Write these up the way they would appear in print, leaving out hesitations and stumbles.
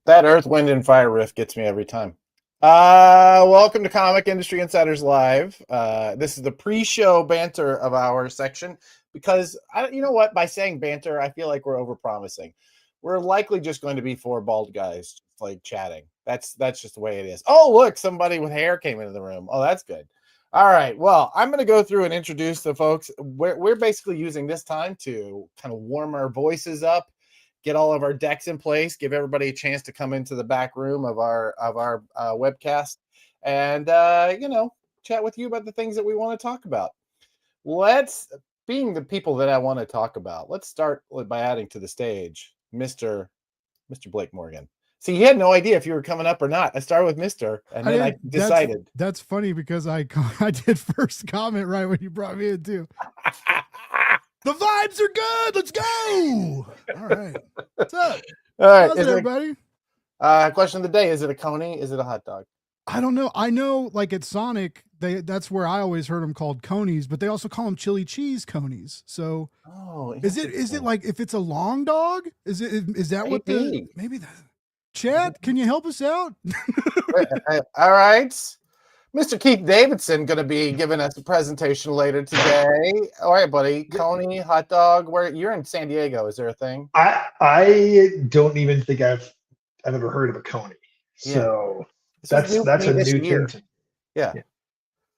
That Earth, Wind, and Fire riff gets me every time. Welcome to Comic Industry Insiders Live. This is the pre-show banter of our section because, you know what? By saying banter, I feel like we're overpromising. We're likely just going to be four bald guys like chatting. That's just the way it is. Oh, look, somebody with hair came into the room. Oh, that's good. All right. Well, I'm going to go through and introduce the folks. We're basically using this time to kind of warm our voices up, get all of our decks in place, give everybody a chance to come into the back room of our webcast, and chat with you about the things that we want to talk about. Being the people that I want to talk about, let's start by adding to the stage Mr. Blake Morgan. See, he had no idea if you were coming up or not. I started with Mr. and then I decided. That's funny because I did first comment right when you brought me in too. The vibes are good. Let's go. All right. What's up? All right. How's everybody? Question of the day. Is it a coney? Is it a hot dog? I don't know. I know like at Sonic, that's where I always heard them called conies, but they also call them chili cheese conies. So is it like if it's a long dog? Is that what maybe that Chad, can you help us out? All right. Mr. Keith Davidsen going to be giving us a presentation later today. All right, buddy. Coney, hot dog. Where you're in San Diego? Is there a thing? I don't even think I've ever heard of a coney. So that's a new thing. Yeah.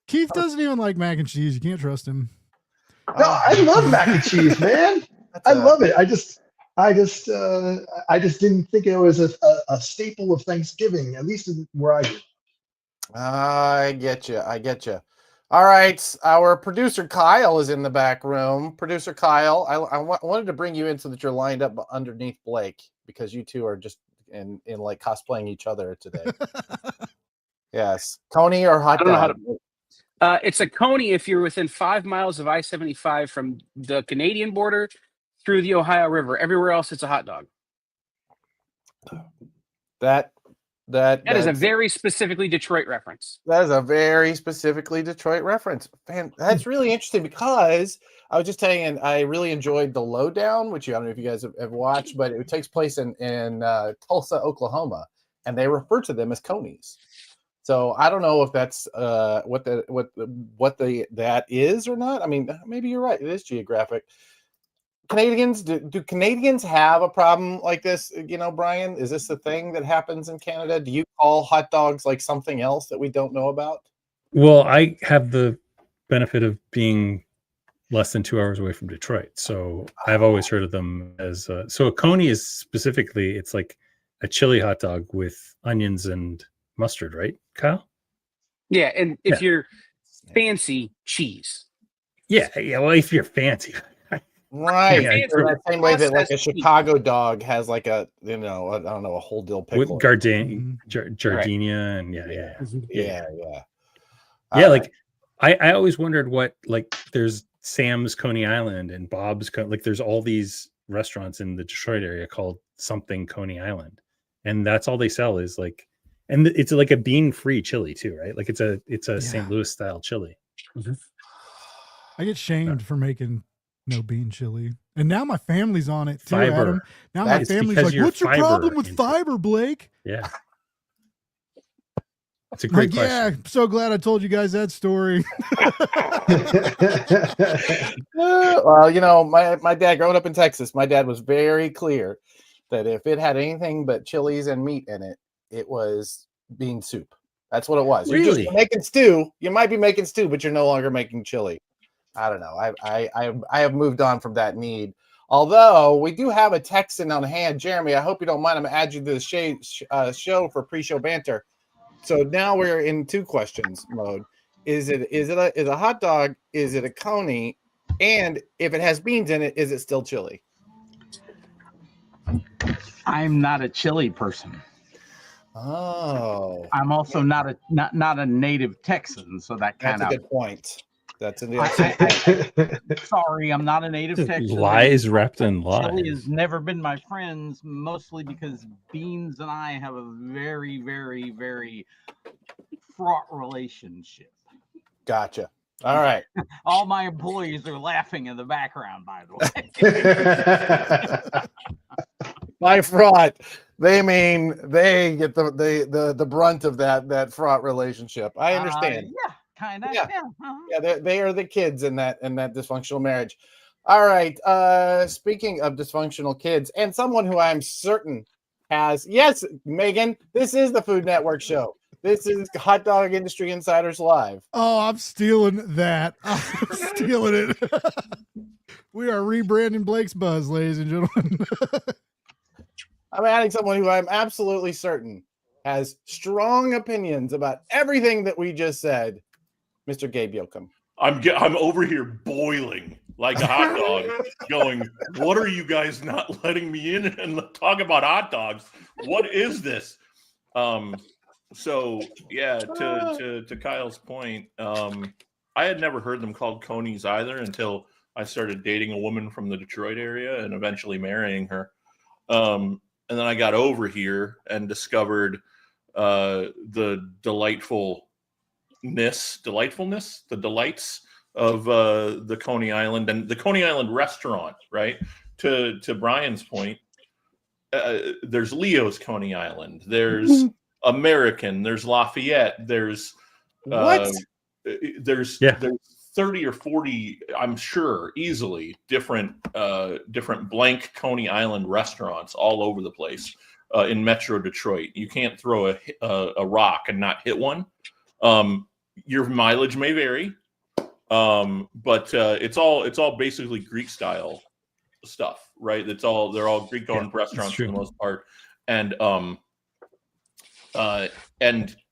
Keith doesn't even like mac and cheese. You can't trust him. No, I love mac and cheese, man. I love it. I just didn't think it was a staple of Thanksgiving, at least where I live. I get you. All right. Our producer Kyle is in the back room. Producer Kyle, I wanted to bring you in so that you're lined up underneath Blake because you two are just in like cosplaying each other today. Yes. Coney or hot dog? It's a coney if you're within 5 miles of I-75 from the Canadian border through the Ohio River. Everywhere else, it's a hot dog. That is a very specifically Detroit reference. That is a very specifically Detroit reference. Man, that's really interesting because I was just telling you, and I really enjoyed the Lowdown, which I don't know if you guys have watched, but it takes place in Tulsa, Oklahoma, and they refer to them as conies. So I don't know if that's what that is or not. I mean, maybe you're right. It is geographic. Canadians, do Canadians have a problem like this? You know, Brian, is this a thing that happens in Canada? Do you call hot dogs like something else that we don't know about? Well, I have the benefit of being less than 2 hours away from Detroit. So I've always heard of them as so a coney is specifically, it's like a chili hot dog with onions and mustard, right, Kyle? Yeah, and if you're fancy, cheese. Yeah, well, if you're fancy. Right. The same way that like a Chicago dog has like a, I don't know, a whole dill pickle. With Gardenia and yeah. Like I always wondered what, like there's Sam's Coney Island and Bob's, like there's all these restaurants in the Detroit area called something Coney Island. And that's all they sell is like, and it's like a bean-free chili too, right? Like it's a St. Louis style chili. Mm-hmm. I get shamed for making no bean chili, and now my family's on it too. Fiber. Adam. Now my family's like, "What's your problem with fiber, Blake?" Yeah, it's a great question. Yeah, I'm so glad I told you guys that story. Well, you know, my dad, growing up in Texas, my dad was very clear that if it had anything but chilies and meat in it, it was bean soup. That's what it was. Really? You're just making stew. You might be making stew, but you're no longer making chili. I don't know. I have moved on from that need. Although we do have a Texan on hand, Jeremy. I hope you don't mind. I'm gonna add you to the show for pre-show banter. So now we're in two questions mode. Is it a hot dog? Is it a coney? And if it has beans in it, is it still chili? I'm not a chili person. Oh. I'm also not a native Texan, so that's a good point. Sorry, I'm not a native Texan. Lies wrapped in lies. Chili has never been my friends, mostly because beans and I have a very, very, very fraught relationship. Gotcha. All right. All my employees are laughing in the background, by the way. By fraught, they mean they get the brunt of that fraught relationship. I understand. Yeah, kind of. Yeah, Uh-huh. yeah. They are the kids in that dysfunctional marriage. All right. Speaking of dysfunctional kids, and someone who I'm certain has, yes, Megan, this is the Food Network show. This is Hot Dog Industry Insiders Live. Oh, I'm stealing that. I'm stealing it. We are rebranding Blake's Buzz, ladies and gentlemen. I'm adding someone who I'm absolutely certain has strong opinions about everything that we just said, Mr. Gabe Yoakum. I'm over here boiling like a hot dog, going, what are you guys not letting me in and talk about hot dogs? What is this? So yeah, to Kyle's point, I had never heard them called conies either until I started dating a woman from the Detroit area and eventually marrying her. And then I got over here and discovered the the delights of the Coney Island and the Coney Island restaurant, right? To Brian's point, there's Leo's Coney Island, there's American, there's Lafayette, there's there's 30 or 40, I'm sure, easily different blank Coney Island restaurants all over the place in Metro Detroit. You can't throw a rock and not hit one. Your mileage may vary, but it's all basically Greek style stuff, right? They're all Greek owned restaurants for the most part, and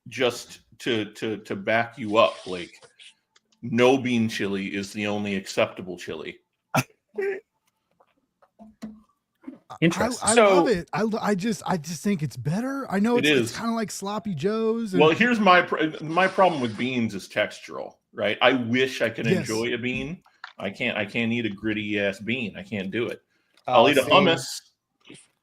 just to back you up, Blake, no bean chili is the only acceptable chili. Interesting. I love it. I just think it's better. I know it's kind of like sloppy joes. Well, here's my problem with beans is textural, right? I wish I could enjoy a bean. I can't eat a gritty ass bean. I can't do it. I'll eat a hummus.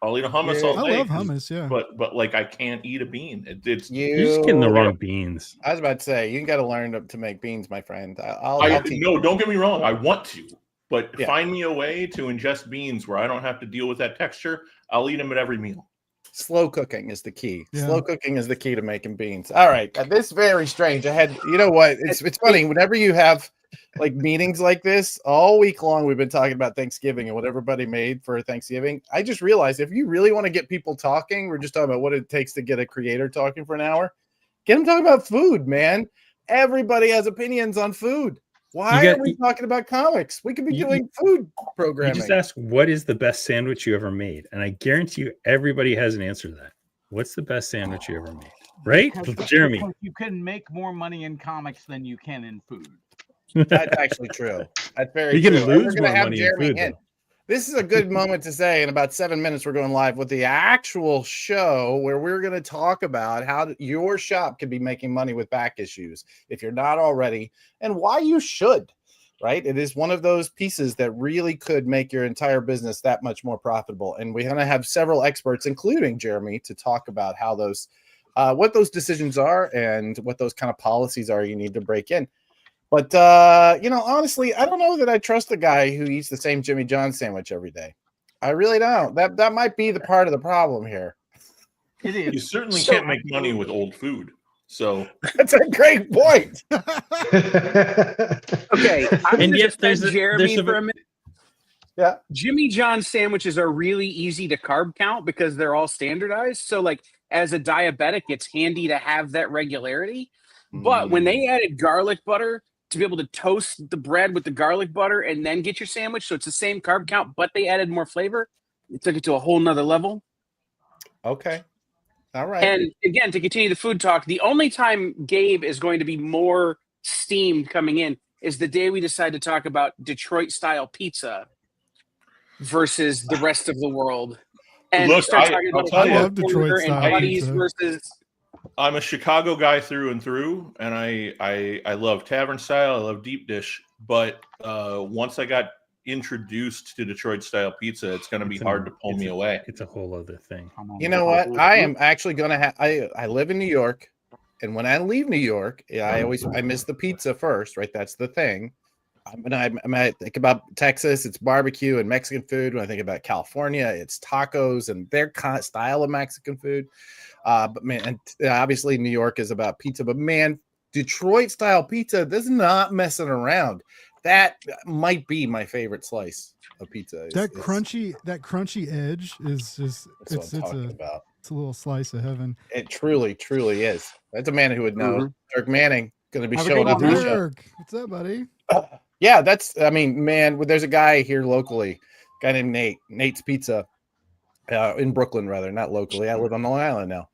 I'll eat a hummus all day. I love hummus, yeah. But like I can't eat a bean. You're just getting the wrong beans. I was about to say, you got to learn to make beans, my friend. I'll teach no, you. don't get me wrong. I want to, but find me a way to ingest beans where I don't have to deal with that texture. I'll eat them at every meal. Slow cooking is the key. Yeah. Slow cooking is the key to making beans. All right. This is very strange. You know what? It's funny. Whenever you have like meetings like this, all week long, we've been talking about Thanksgiving and what everybody made for Thanksgiving. I just realized if you really want to get people talking, we're just talking about what it takes to get a creator talking for an hour. Get them talking about food, man. Everybody has opinions on food. Why are we talking about comics? We could be doing food programming. You just ask, what is the best sandwich you ever made? And I guarantee you everybody has an answer to that. What's the best sandwich you ever made? Right? Jeremy. You can make more money in comics than you can in food. That's actually true. That's very true. You can lose more money in food. This is a good moment to say in about 7 minutes, we're going live with the actual show where we're going to talk about how your shop can be making money with back issues if you're not already, and why you should, right? It is one of those pieces that really could make your entire business that much more profitable. And we're going to have several experts, including Jeremy, to talk about how those, what those decisions are and what those kind of policies are you need to break in. But, honestly, I don't know that I trust the guy who eats the same Jimmy John's sandwich every day. I really don't. That might be the part of the problem here. It is. You certainly can't make money with old food. So that's a great point. Okay. And yes, there's Jeremy for a minute. Yeah. Jimmy John's sandwiches are really easy to carb count because they're all standardized. So, like, as a diabetic, it's handy to have that regularity. But when they added garlic butter, to be able to toast the bread with the garlic butter and then get your sandwich, so it's the same carb count, but they added more flavor. It took it to a whole nother level. Okay. All right. And again, to continue the food talk, the only time Gabe is going to be more steamed coming in is the day we decide to talk about Detroit-style pizza versus the rest of the world. And look, start talking about I love Detroit-style pizza. versus... I'm a Chicago guy through and through, and I love tavern style. I love deep dish, but once I got introduced to Detroit style pizza, it's going to be hard to pull me away. It's a whole other thing. You know what? I am actually going to have. I live in New York, and when I leave New York, I miss the pizza first, right? That's the thing. when I think about Texas, it's barbecue and Mexican food. When I think about California, it's tacos and their style of Mexican food. But man, and obviously New York is about pizza. But man, Detroit style pizza, this is not messing around. That might be my favorite slice of pizza. That crunchy edge is just it's a little slice of heaven. It truly is. That's a man who would know. Mm-hmm. Dirk Manning going to be showing up on the show. Dirk, what's up, buddy? Yeah, man, there's a guy here locally, a guy named Nate's Pizza, in Brooklyn, rather, not locally. I live on Long Island now.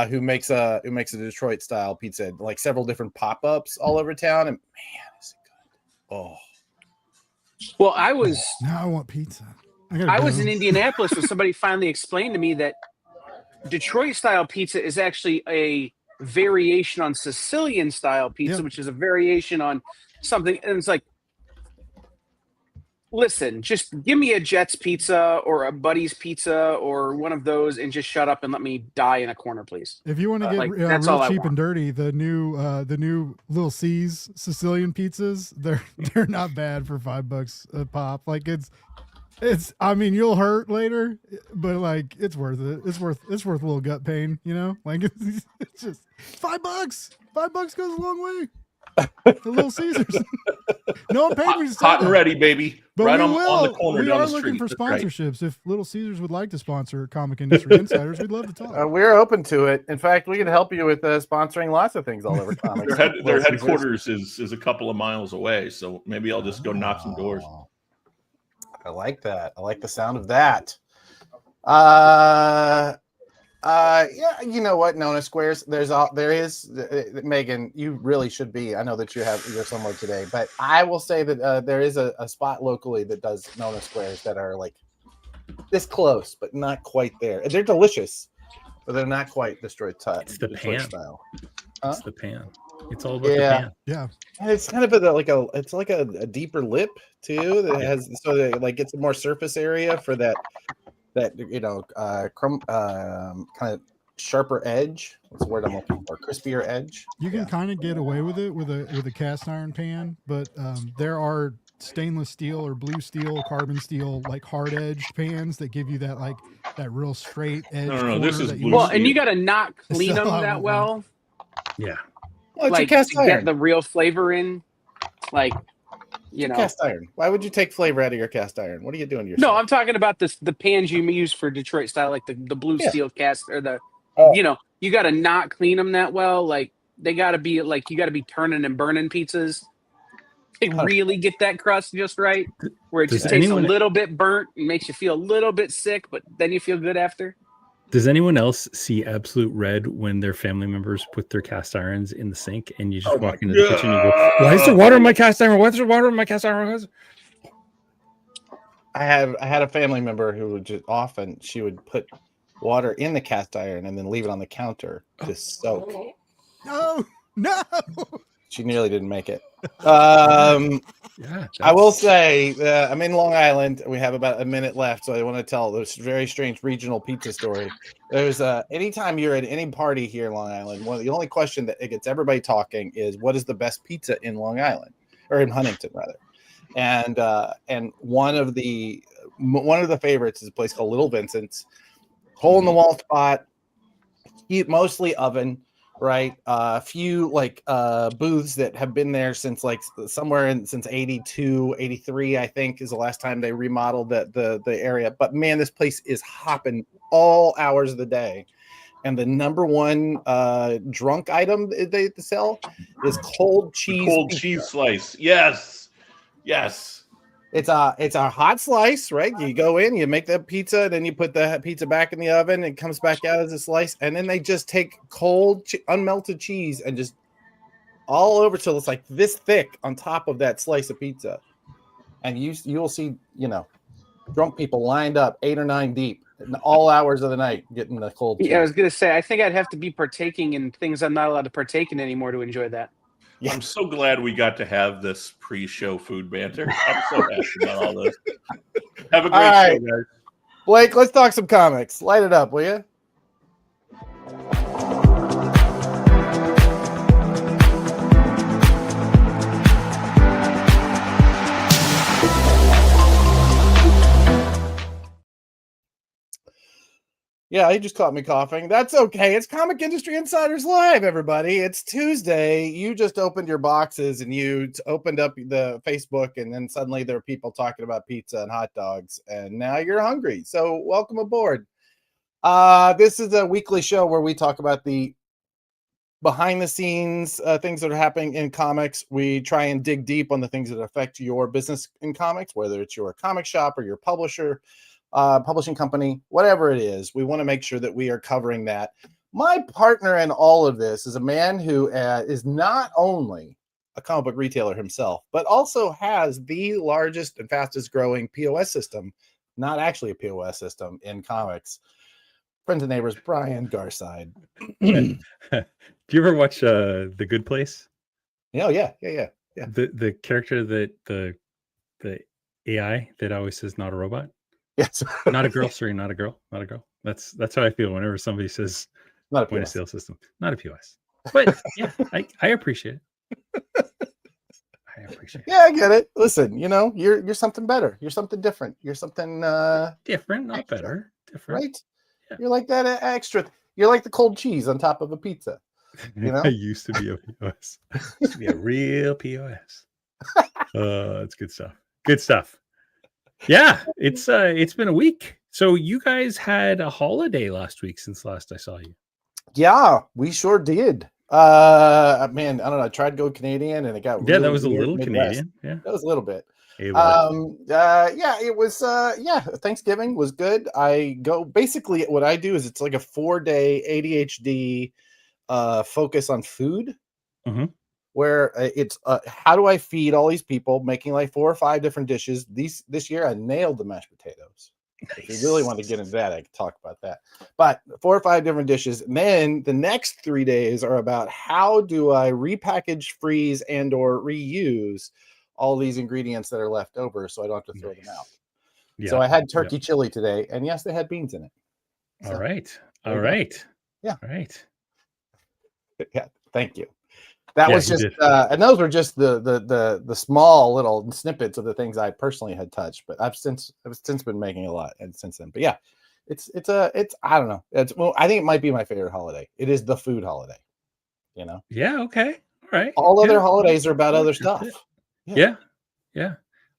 Who makes a Detroit style pizza, like several different pop-ups all over town, and man, is it good. Oh. Well, now I want pizza. I was in Indianapolis when somebody finally explained to me that Detroit style pizza is actually a variation on Sicilian style pizza, which is a variation on something. And it's like, listen, just give me a Jets pizza or a Buddy's pizza or one of those and just shut up and let me die in a corner, please. If you want to get real cheap and dirty, the new Little C's Sicilian pizzas, they're not bad for $5 a pop. Like it's I mean, you'll hurt later, but like it's worth it. It's worth a little gut pain, you know? Like it's just $5. $5 goes a long way. The Little Caesars. No one paid me to say hot and ready, baby. But right we on the corner. We are looking for sponsorships. If Little Caesars would like to sponsor Comic Industry Insiders, we'd love to talk. We're open to it. In fact, we can help you with sponsoring lots of things all over comics. Their headquarters is a couple of miles away, so maybe I'll just go knock some doors. I like that. I like the sound of that. Yeah, you know what? Nona Squares. There is Megan. You really should be. I know that you're somewhere today, but I will say that there is a spot locally that does Nona Squares that are like this close, but not quite there. They're delicious, but they're not quite Detroit It's the Detroit pan. style. It's the pan. It's all about the pan. Yeah. And it's kind of a deeper lip too that has so that like it's a more surface area for that kind of sharper edge. What's the word I'm looking for? Crispier edge. You can kind of get away with it with a cast iron pan, but there are stainless steel or blue steel, carbon steel, like hard edged pans that give you that real straight edge. No, this is blue. Well, and you got to not clean them that well. Yeah. Well, it's like cast to iron. get the real flavor in, like cast iron. Why would you take flavor out of your cast iron? What are you doing? No, I'm talking about the pans you use for Detroit style, like the blue steel cast or the, you got to not clean them that well. Like they got to be like you got to be turning and burning pizzas. They really get that crust just right, where it just tastes a little bit burnt and makes you feel a little bit sick, but then you feel good after. Does anyone else see absolute red when their family members put their cast irons in the sink and you just walk into the kitchen and you go, why is there water in my cast iron? Why is there water in my cast iron? I had a family member who would she would put water in the cast iron and then leave it on the counter to soak. No. She nearly didn't make it. I will say I'm in Long Island. We have about a minute left, so I want to tell this very strange regional pizza story. There's anytime you're at any party here in Long Island, the only question that it gets everybody talking is what is the best pizza in Long Island or in Huntington rather, and one of the favorites is a place called Little Vincent's, hole in the wall spot, mostly oven. Right, a few booths that have been there since since 82, 83, I think is the last time they remodeled the area. But man, this place is hopping all hours of the day. And the number one drunk item they sell is cold cheese. Cold cheese slice. Yes. It's a hot slice, right? You go in, you make the pizza, then you put the pizza back in the oven, it comes back out as a slice, and then they just take cold, unmelted cheese and just all over till it's like this thick on top of that slice of pizza. And you'll see, drunk people lined up 8 or 9 deep in all hours of the night getting the cold cheese. Yeah, I was gonna say, I think I'd have to be partaking in things I'm not allowed to partake in anymore to enjoy that. Yeah. I'm so glad we got to have this pre-show food banter. I'm so happy about all this. Have a great show, guys. Blake, let's talk some comics. Light it up, will you? Yeah, he just caught me coughing. That's okay. It's Comic Industry Insiders Live, everybody. It's Tuesday. You just opened your boxes and you opened up the Facebook, and then suddenly there are people talking about pizza and hot dogs, and now you're hungry. So welcome aboard. This is a weekly show where we talk about the behind the scenes things that are happening in comics. We try and dig deep on the things that affect your business in comics, whether it's your comic shop or your publisher, publishing company, whatever it is. We want to make sure that we are covering that. My partner in all of this is a man who is not only a comic book retailer himself, but also has the largest and fastest growing POS system, not actually a POS system, in comics. Friends and neighbors, Brian Garside. Do you ever watch The Good Place? Oh yeah. The character that the AI that always says not a robot. Yes. Not a girl, sorry, not a girl. That's how I feel whenever somebody says not a point of sale system, not a POS. But yeah, I appreciate it. Yeah, I get it. Listen, you're something better. You're something different. You're something different, not extra, better. Different. Right? Yeah. You're like that extra. You're like the cold cheese on top of a pizza. I used to be a POS. Used to be a real POS. It's good stuff. Good stuff. Yeah, it's been a week. So you guys had a holiday last week since last I saw you. Yeah, we sure did. Man, I don't know. I tried to go Canadian and it got that was a little Midwest. Canadian. Yeah, that was a little bit. Yeah, it was. Thanksgiving was good. I go basically what I do is it's like a 4-day ADHD focus on food. Mm-hmm. Where it's how do I feed all these people, making like 4 or 5 different dishes. This year I nailed the mashed potatoes. Nice. If you really want to get into that, I can talk about that. But 4 or 5 different dishes. And then the next 3 days are about how do I repackage, freeze, and or reuse all these ingredients that are left over so I don't have to throw them out. Yeah. So I had turkey chili today, and yes, they had beans in it. So, all right. Yeah. All right. Yeah. Thank you. That was just, and those were just the small little snippets of the things I personally had touched. But I've since been making a lot, and since then. But yeah, it's I don't know. I think it might be my favorite holiday. It is the food holiday. Yeah. Okay. All right. All other holidays are about other stuff. Yeah.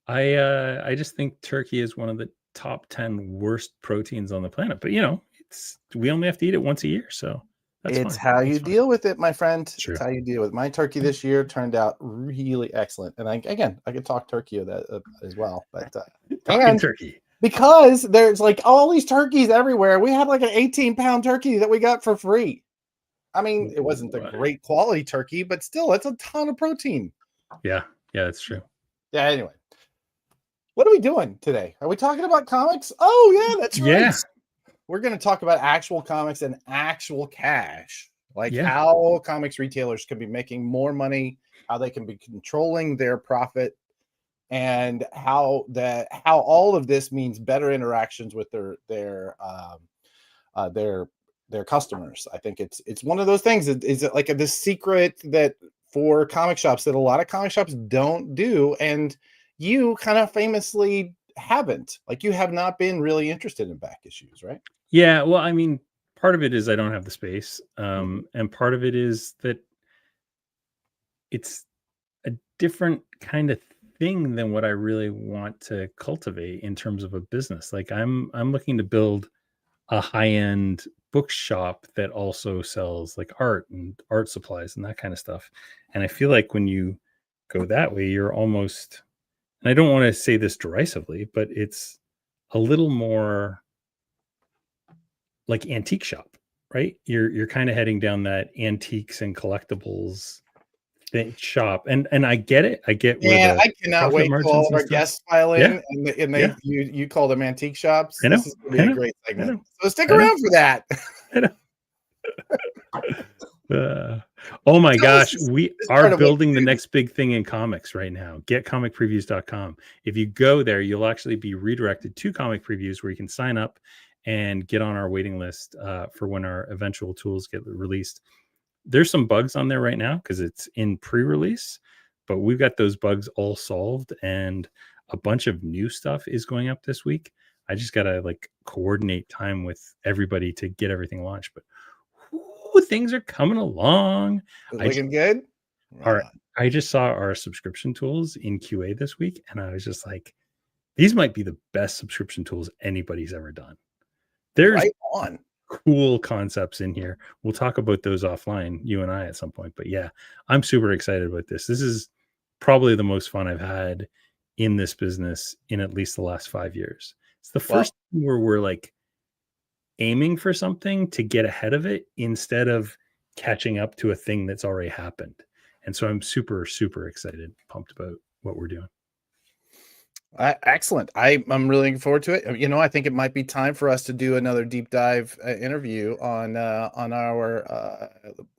I just think turkey is one of the top 10 worst proteins on the planet. But we only have to eat it once a year, so. It's how you deal with it, my friend. True. It's how you deal with it. My turkey this year turned out really excellent. And I could talk turkey as well. But talking turkey. Because there's like all these turkeys everywhere. We had like an 18-pound turkey that we got for free. I mean, it wasn't the great quality turkey, but still, it's a ton of protein. Yeah, that's true. Yeah, anyway. What are we doing today? Are we talking about comics? Oh, yeah, that's right. Yeah. We're going to talk about actual comics and actual cash, like how comics retailers can be making more money, how they can be controlling their profit, and how all of this means better interactions with their customers. I think it's one of those things. Is it like this secret that for comic shops that a lot of comic shops don't do, and you kind of famously haven't. Like you have not been really interested in back issues, right? Yeah, well, I mean, part of it is I don't have the space, and part of it is that it's a different kind of thing than what I really want to cultivate in terms of a business. Like I'm looking to build a high-end bookshop that also sells like art and art supplies and that kind of stuff. And I feel like when you go that way, you're almost, and I don't want to say this derisively, but it's a little more like antique shop, right? You're kind of heading down that antiques and collectibles shop, and I get it. I get. Yeah, I cannot wait till all of our guests file in, and you call them antique shops. I know. This is going to be a great segment. So stick around for that. Oh my gosh, we are building the next big thing in comics right now. GetComicPreviews.com. If you go there, you'll actually be redirected to Comic Previews where you can sign up and get on our waiting list for when our eventual tools get released. There's some bugs on there right now because it's in pre-release, but we've got those bugs all solved, and a bunch of new stuff is going up this week. I just gotta like coordinate time with everybody to get everything launched. But things are coming along. Looking good. I just saw our subscription tools in QA this week, and I was just like, these might be the best subscription tools anybody's ever done. There's right on. Cool concepts in here. We'll talk about those offline, you and I, at some point. But yeah, I'm super excited about this. This is probably the most fun I've had in this business in at least the last 5 years. It's the first time where we're like aiming for something to get ahead of it instead of catching up to a thing that's already happened. And so I'm super, super excited, pumped about what we're doing. Excellent. I'm really looking forward to it. You know, I think it might be time for us to do another deep dive interview on our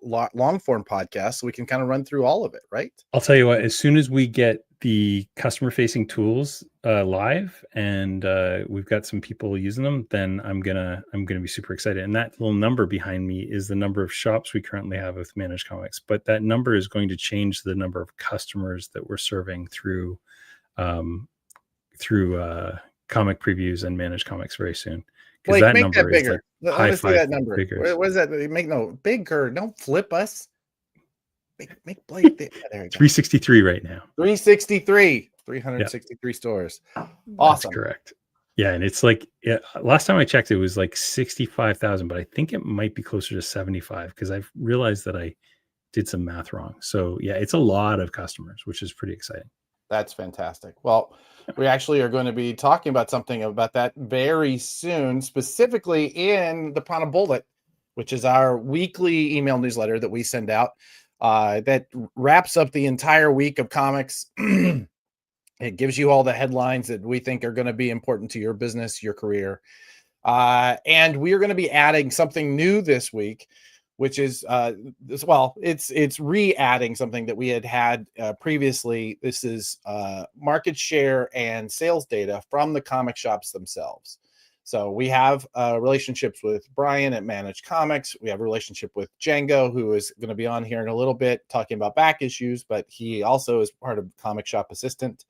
long form podcast, so we can kind of run through all of it, right? I'll tell you what, as soon as we get the customer facing tools live and we've got some people using them, then I'm gonna be super excited. And that little number behind me is the number of shops we currently have with Managed Comics, but that number is going to change the number of customers that we're serving through comic previews and Managed Comics very soon. Blake, that make number that bigger. Like let me see that number. What is that? Make no bigger. Don't flip us. Make Blake. There we go. 363 right now. 363. 363 stores. Awesome. That's correct. Yeah, and it's like last time I checked, it was like 65,000, but I think it might be closer to 75 because I've realized that I did some math wrong. So yeah, it's a lot of customers, which is pretty exciting. That's fantastic. Well, we actually are going to be talking about something about that very soon, specifically in the Prana Bullet, which is our weekly email newsletter that we send out that wraps up the entire week of comics. It gives you all the headlines that we think are going to be important to your business, your career. And we are going to be adding something new this week, which is it's re-adding something that we had previously. This is market share and sales data from the comic shops themselves. So we have relationships with Brian at Managed Comics. We have a relationship with Django, who is going to be on here in a little bit talking about back issues, but he also is part of Comic Shop Assistant.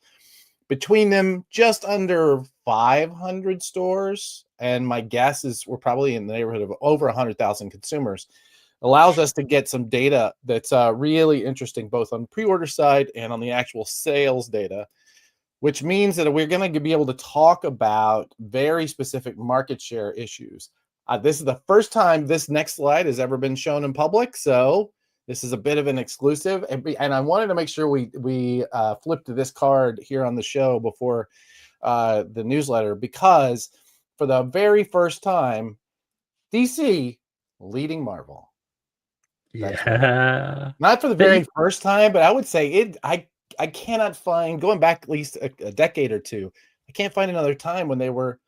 Between them, just under 500 stores, and my guess is we're probably in the neighborhood of over 100,000 consumers. Allows us to get some data that's really interesting, both on the pre-order side and on the actual sales data, which means that we're going to be able to talk about very specific market share issues. This is the first time this next slide has ever been shown in public, so this is a bit of an exclusive. And I wanted to make sure we flip to this card here on the show before the newsletter, because for the very first time, DC leading Marvel. Yeah, not for the very first time, but I would say it. I cannot find, going back at least a decade or two, I can't find another time when they were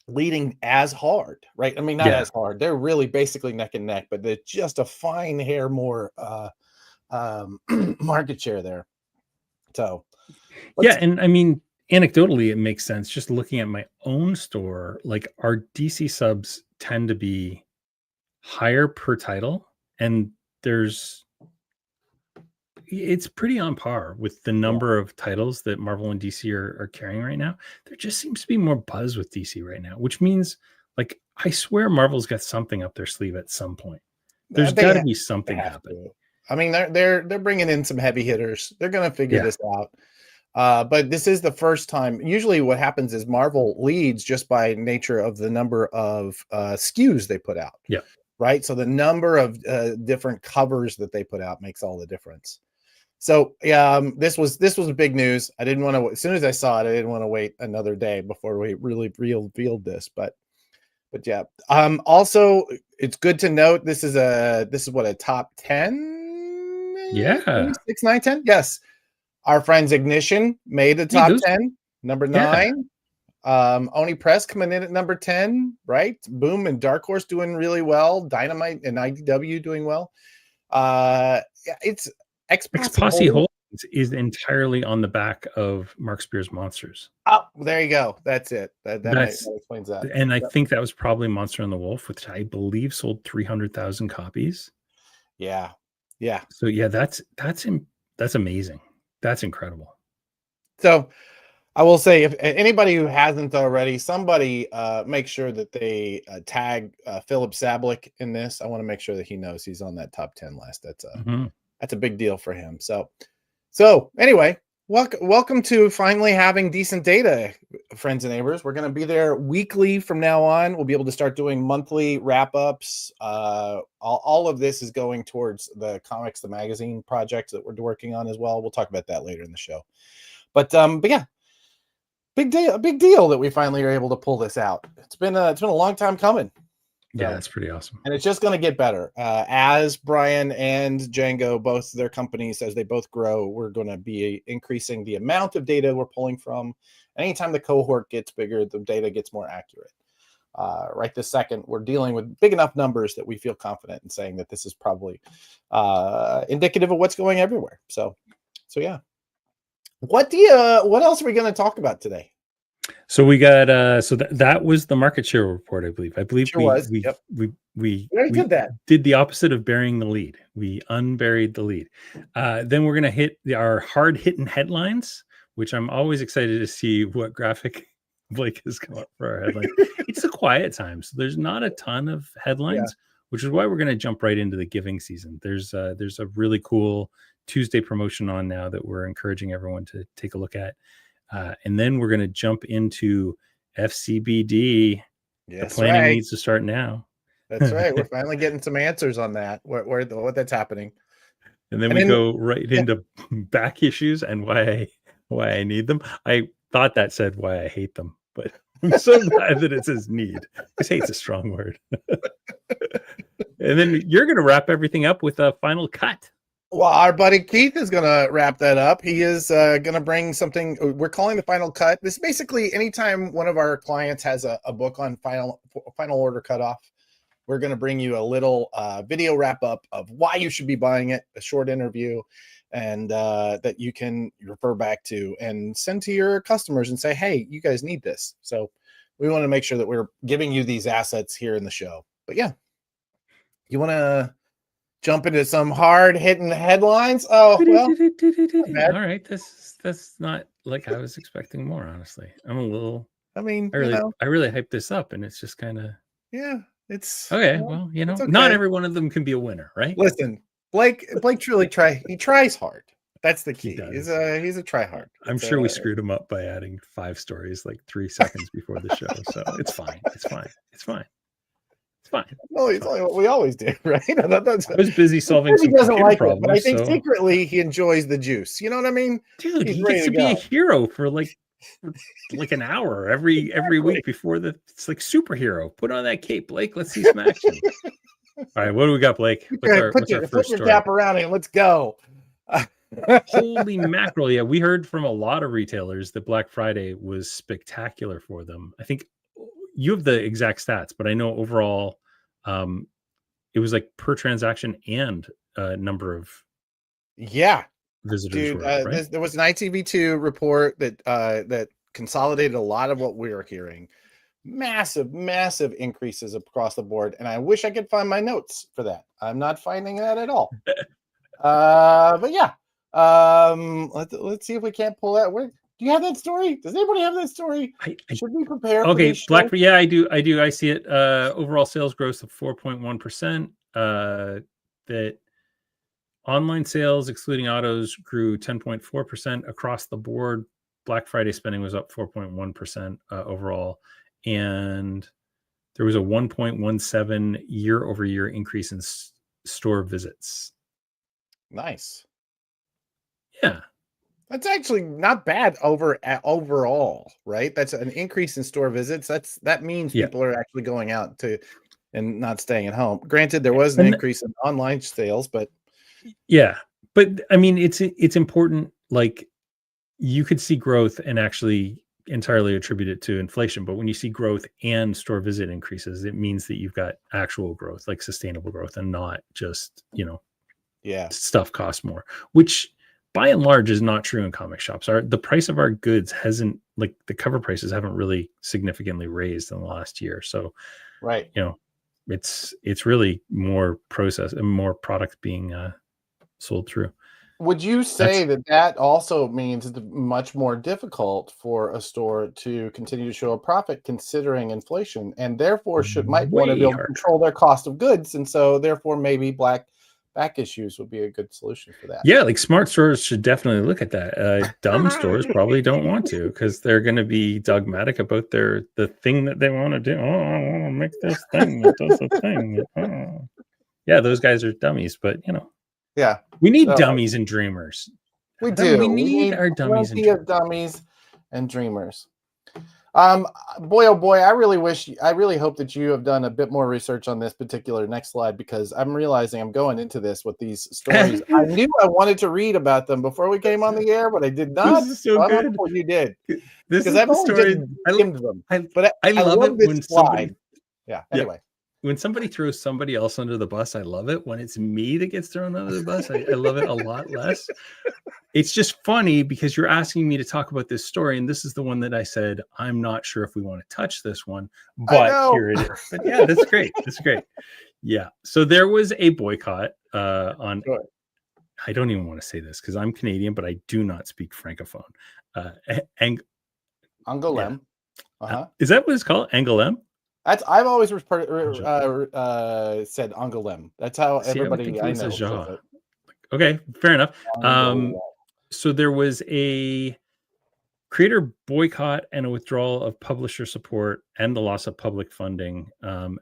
leading as hard, right? I mean, not as hard. They're really basically neck and neck, but they're just a fine hair more market share there. So, and I mean, anecdotally, it makes sense. Just looking at my own store, like our DC subs tend to be higher per title. And it's pretty on par with the number of titles that Marvel and DC are carrying right now. There just seems to be more buzz with DC right now, which means, like, I swear Marvel's got something up their sleeve at some point. There's got to be something happening. I mean, they're bringing in some heavy hitters. They're going to figure this out. But this is the first time. Usually what happens is Marvel leads just by nature of the number of SKUs they put out. Yeah. Right. So the number of different covers that they put out makes all the difference. So this was big news. I didn't want to, as soon as I saw it, I didn't want to wait another day before we really revealed this. But yeah. Also, it's good to note this is what, a top 10? Yeah. 6, 9, 10. Yes. Our friends Ignition made the top 10, number 9. Oni Press coming in at number 10, right? Boom and Dark Horse doing really well. Dynamite and IDW doing well. It's Ex-Posse Holdings is entirely on the back of Mark Spear's Monsters. Oh, there you go. That's it. That explains that. And I think that was probably Monster and the Wolf, which I believe sold 300,000 copies. Yeah. So yeah, that's amazing. That's incredible. So I will say, if anybody who hasn't already, somebody make sure that they tag Philip Sablik in this. I want to make sure that he knows he's on that top 10 list. That's a big deal for him. So anyway, welcome to finally having decent data, friends and neighbors. We're going to be there weekly from now on. We'll be able to start doing monthly wrap-ups. All of this is going towards the Comics the Magazine project that we're working on as well. We'll talk about that later in the show. But yeah. Big deal that we finally are able to pull this out. It's been a long time coming. Yeah, that's pretty awesome. And it's just going to get better. As Brian and Django, both their companies, as they both grow, we're going to be increasing the amount of data we're pulling from. Anytime the cohort gets bigger, the data gets more accurate. Right this second, we're dealing with big enough numbers that we feel confident in saying that this is probably indicative of what's going everywhere. So yeah. What else are we going to talk about today? So we got that was the market share report, I believe. We did the opposite of burying the lead. We unburied the lead. Then we're going to hit our hard hitting headlines, which I'm always excited to see what graphic Blake has come up for our headline. It's a quiet time, so there's not a ton of headlines, which is why we're going to jump right into the giving season. There's a really cool Tuesday promotion on now that we're encouraging everyone to take a look at. And then we're going to jump into FCBD. Yes, the planning needs to start now. That's right. We're finally getting some answers on that, what that's happening. And then we go right into back issues and why I need them. I thought that said why I hate them, but I'm so glad that it says need. Because hate's a strong word. And then you're going to wrap everything up with a final cut. Well, our buddy Keith is going to wrap that up. He is going to bring something we're calling the final cut. This is basically anytime one of our clients has a book on final order cutoff, we're going to bring you a little video wrap up of why you should be buying it, a short interview, and that you can refer back to and send to your customers and say, hey, you guys need this. So we want to make sure that we're giving you these assets here in the show. But yeah, you want to jump into some hard hitting headlines? Oh, well, all right. That's not like I was expecting more, honestly. I'm a little, I really hyped this up and it's just kind of, it's okay. Well, okay. Not every one of them can be a winner, right? Listen, Blake truly tries hard. That's the key. He's a try hard. I'm sure we screwed him up by adding 5 stories like 3 seconds before the show. So it's fine. It's fine. No, it's only what we always do, right? I was busy solving some problems, but I think secretly he enjoys the juice. You know what I mean? Dude, he gets to be a hero for like an hour every week before it's like superhero. Put on that cape, Blake. Let's see some action. All right, what do we got, Blake? What's our first story? Cap around and let's go. Holy mackerel. Yeah, we heard from a lot of retailers that Black Friday was spectacular for them. I think you have the exact stats, but I know overall it was like per transaction and number of visitors. Dude, right? There was an ITV2 report that consolidated a lot of what we were hearing. Massive increases across the board, and I wish I could find my notes for that. I'm not finding that at all. But yeah, let's see if we can't pull that. Do you have that story? Does anybody have that story? Should we prepare? Okay, Black. Yeah, I do. I see it. Overall sales growth of 4.1%. That online sales, excluding autos, grew 10.4% across the board. Black Friday spending was up 4.1% overall, and there was a 1.17 year-over-year increase in store visits. Nice. Yeah. That's actually not bad overall, right? That's an increase in store visits. That means people are actually going out and not staying at home. Granted, there was an increase in online sales, but I mean, it's important. Like, you could see growth and actually entirely attribute it to inflation, but when you see growth and store visit increases, it means that you've got actual growth, like sustainable growth, and not just stuff costs more, which by and large is not true in comic shops. The price of our goods hasn't, like, the cover prices haven't really significantly raised in the last year. So, right. It's really more process and more product being sold through. Would you say that also means it's much more difficult for a store to continue to show a profit considering inflation, and therefore might want to be able to control their cost of goods, and so therefore maybe back issues would be a good solution for that? Yeah, like smart stores should definitely look at that. Dumb stores probably don't want to because they're going to be dogmatic about the thing that they want to do. Oh, I want to make this thing that does a thing. Oh. Yeah, those guys are dummies, but yeah, we need dummies and dreamers. We do. We need our dummies and dreamers. Boy, oh boy, I really hope that you have done a bit more research on this particular next slide, because I'm realizing I'm going into this with these stories. I knew I wanted to read about them before we came on the air, but I did not. This is so good. You did. This is the story. I love it when somebody. Yeah. Anyway. When somebody throws somebody else under the bus, I love it. When it's me that gets thrown under the bus, I love it a lot less. It's just funny because you're asking me to talk about this story, and this is the one that I said, I'm not sure if we want to touch this one, but here it is. But yeah, that's great. That's great. Yeah. So there was a boycott on, I don't even want to say this because I'm Canadian, but I do not speak Francophone. Angoulême. Is that what it's called? Angoulême? I've always said Angoulême. That's how everybody I know says it. Okay, fair enough. So there was a creator boycott and a withdrawal of publisher support and the loss of public funding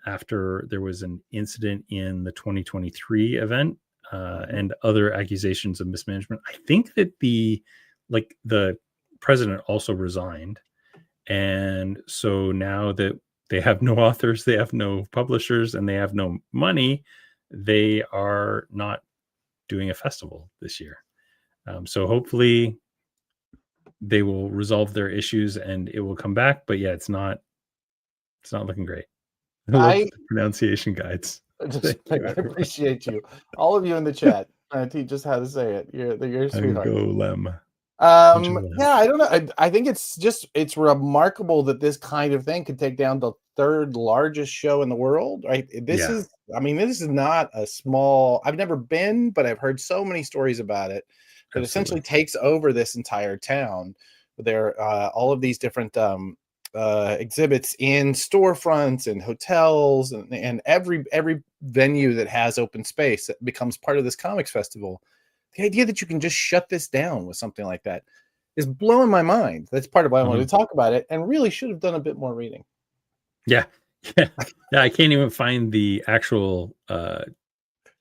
after there was an incident in the 2023 event and other accusations of mismanagement. I think that the president also resigned, and so now that they have no authors, they have no publishers, and they have no money, they are not doing a festival this year. So hopefully they will resolve their issues and it will come back. But yeah, it's not looking great. I pronunciation guides. I appreciate you. All of you in the chat trying to teach us how to say it. You're a sweetheart. Angoulême. Yeah, I don't know. I think it's remarkable that this kind of thing could take down the third largest show in the world, right? This is not a small, I've never been, but I've heard so many stories about it that essentially takes over this entire town. There are all of these different exhibits in storefronts and hotels and every venue that has open space that becomes part of this comics festival. The idea that you can just shut this down with something like that is blowing my mind. That's part of why I wanted to talk about it, and really should have done a bit more reading. Yeah. I can't even find the actual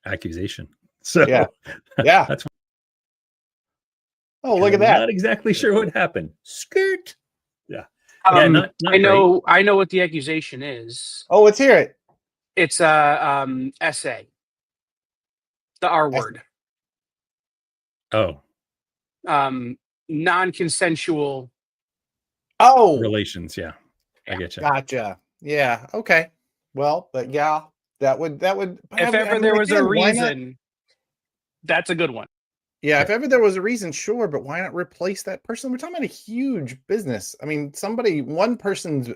accusation. So yeah. That's. Oh, look at that! Not exactly sure what happened. Skirt. Yeah. Not I know. Great. I know what the accusation is. Oh, let's hear it. It's essay. The R word. Oh. Non-consensual. Oh. Relations. Yeah. I get you. Gotcha. Yeah. Okay. Well, but yeah, that would. If ever there was a reason, that's a good one. Yeah, if ever there was a reason, sure, but why not replace that person? We're talking about a huge business. I mean, one person's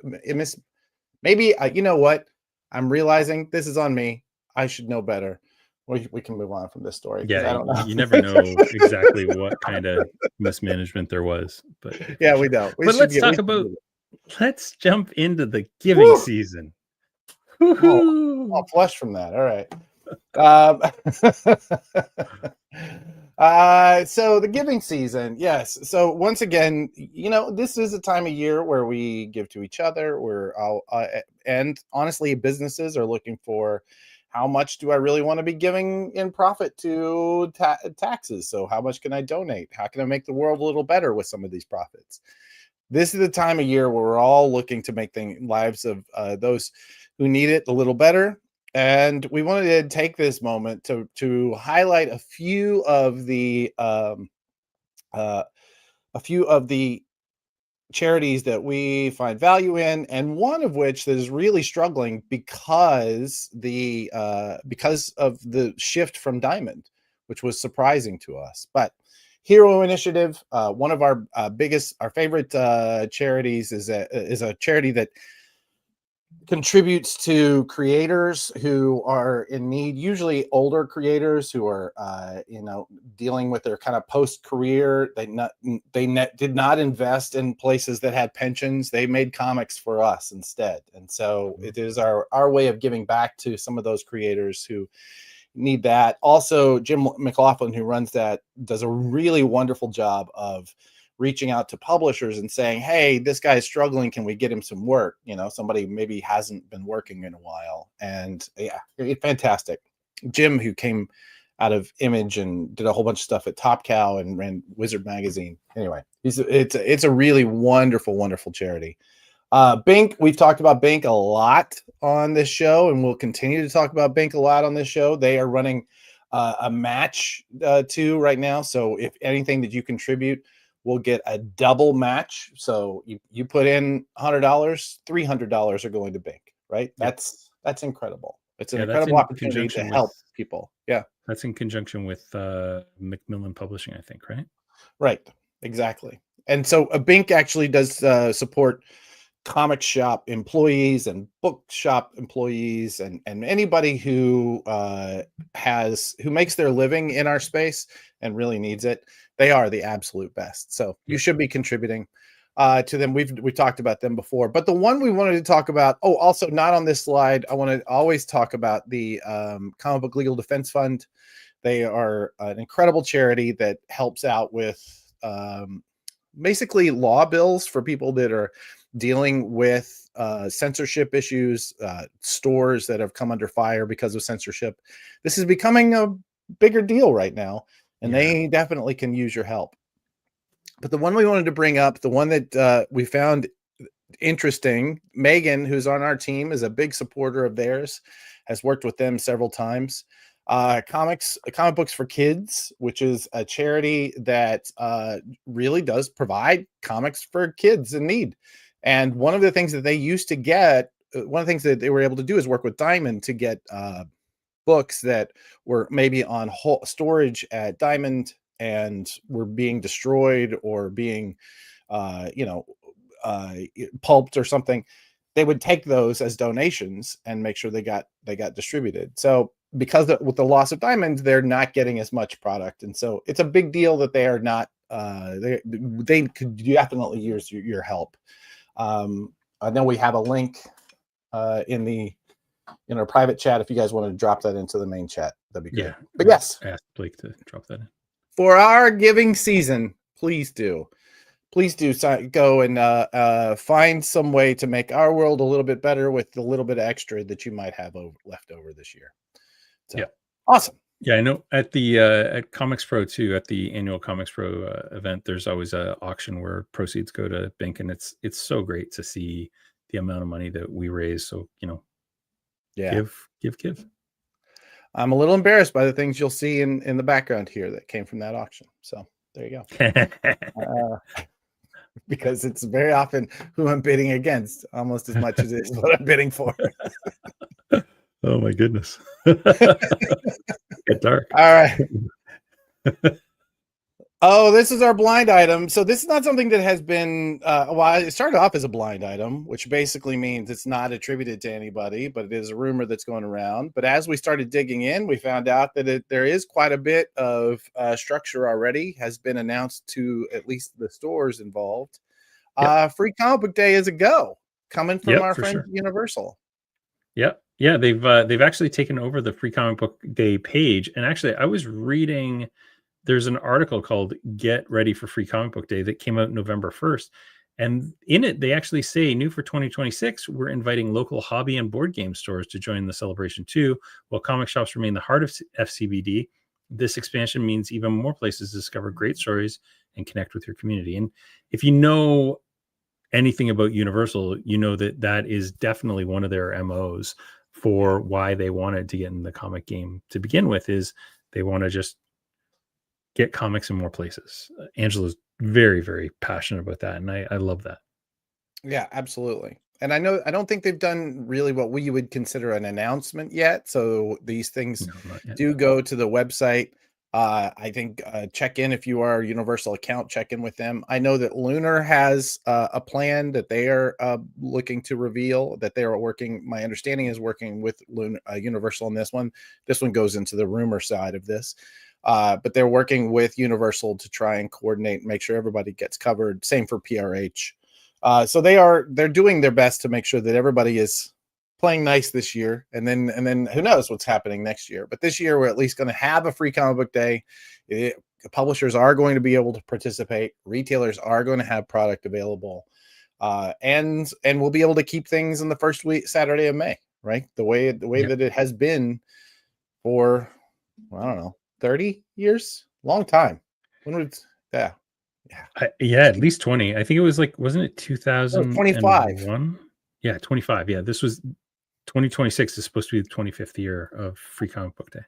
maybe, you know what? I'm realizing this is on me. I should know better. We can move on from this story. Yeah, I don't know. You never know exactly what kind of mismanagement there was. But yeah, we don't. Let's jump into the giving season. I'll flush from that. All right. So the giving season, yes. So once again, this is a time of year where we give to each other. And honestly, businesses are looking for how much do I really want to be giving in profit to taxes? So how much can I donate? How can I make the world a little better with some of these profits? This is the time of year where we're all looking to make the lives of those who need it a little better. And we wanted to take this moment to highlight a few of the charities that we find value in, and one of which that is really struggling because of the shift from Diamond, which was surprising to us. But Hero Initiative, one of our favorite charities, is a charity that contributes to creators who are in need, usually older creators who are, dealing with their kind of post-career. They did not invest in places that had pensions. They made comics for us instead. And so it is our way of giving back to some of those creators who need that. Also, Jim McLaughlin, who runs that, does a really wonderful job of reaching out to publishers and saying, hey, this guy is struggling. Can we get him some work? Somebody maybe hasn't been working in a while. And yeah, fantastic. Jim, who came out of Image and did a whole bunch of stuff at Top Cow and ran Wizard Magazine. Anyway, it's a really wonderful, wonderful charity. Bink, we've talked about Bink a lot on this show, and we'll continue to talk about Bink a lot on this show. They are running a match too right now. So if anything that you contribute, we'll get a double match. So you put in $100, $300 are going to Bink, right? Yep. That's incredible. It's an incredible opportunity to help people. Yeah. That's in conjunction with Macmillan Publishing, I think, right? Right. Exactly. And so Bink actually does support comic shop employees and book shop employees and anybody who makes their living in our space and really needs it. They are the absolute best. So you should be contributing to them. We've talked about them before, but the one we wanted to talk about, also not on this slide, I want to always talk about the Comic Book Legal Defense Fund. They are an incredible charity that helps out with basically law bills for people that are dealing with censorship issues, stores that have come under fire because of censorship. This is becoming a bigger deal right now, and they definitely can use your help. But the one we wanted to bring up, the one that we found interesting, Megan, who's on our team, is a big supporter of theirs, has worked with them several times. Comic Books for Kids, which is a charity that really does provide comics for kids in need. And one of the things that they used to get, one of the things that they were able to do is work with Diamond to get books that were maybe on storage at Diamond and were being destroyed or being, pulped or something. They would take those as donations and make sure they got distributed. So because with the loss of Diamond, they're not getting as much product, and so it's a big deal that they are not. They could definitely use your help. I know we have a link in our private chat. If you guys want to drop that into the main chat, that'd be great. Yeah, but yes, ask Blake to drop that in for our giving season. Please do go and find some way to make our world a little bit better with the little bit of extra that you might have left over this year. So, yeah, awesome. Yeah, I know at the at Comics Pro too, at the annual Comics Pro event, there's always an auction where proceeds go to Bink, and it's so great to see the amount of money that we raise. So give. I'm a little embarrassed by the things you'll see in the background here that came from that auction. So there you go. Because it's very often who I'm bidding against, almost as much as it's what I'm bidding for. Oh my goodness. Get dark. All right. This is our blind item. So this is not something that has been it started off as a blind item, which basically means it's not attributed to anybody, but it is a rumor that's going around. But as we started digging in, we found out that there is quite a bit of structure already has been announced to at least the stores involved. Yep. Free Comic Book Day is a go, coming from our friends at Universal. Yep. Yeah, they've actually taken over the Free Comic Book Day page. And actually, I was reading, there's an article called Get Ready for Free Comic Book Day that came out November 1st. And in it, they actually say, new for 2026, we're inviting local hobby and board game stores to join the celebration too. While comic shops remain the heart of FCBD, this expansion means even more places to discover great stories and connect with your community. And if you know anything about Universal, you know that is definitely one of their MOs for why they wanted to get in the comic game to begin with, is they want to just get comics in more places. Angela's very, very passionate about that, and I love that. Yeah, absolutely. And I don't think they've done really what we would consider an announcement yet. So these things do go to the website I think check in if you are a Universal account, check in with them. I know that Lunar has a plan that they are looking to reveal, that they are working. My understanding is working with Universal on this one. This one goes into the rumor side of this, but they're working with Universal to try and coordinate and make sure everybody gets covered. Same for PRH. So they're doing their best to make sure that everybody is playing nice this year, and then who knows what's happening next year. But this year we're at least going to have a free comic book day. Publishers are going to be able to participate. Retailers are going to have product available, and we'll be able to keep things in the first Saturday of May, right? The way that it has been for, I don't know, 30 years, long time. When was at least 20. I think it was like, wasn't it 2025? Yeah, 25. Yeah, this was 2026 is supposed to be the 25th year of Free Comic Book Day.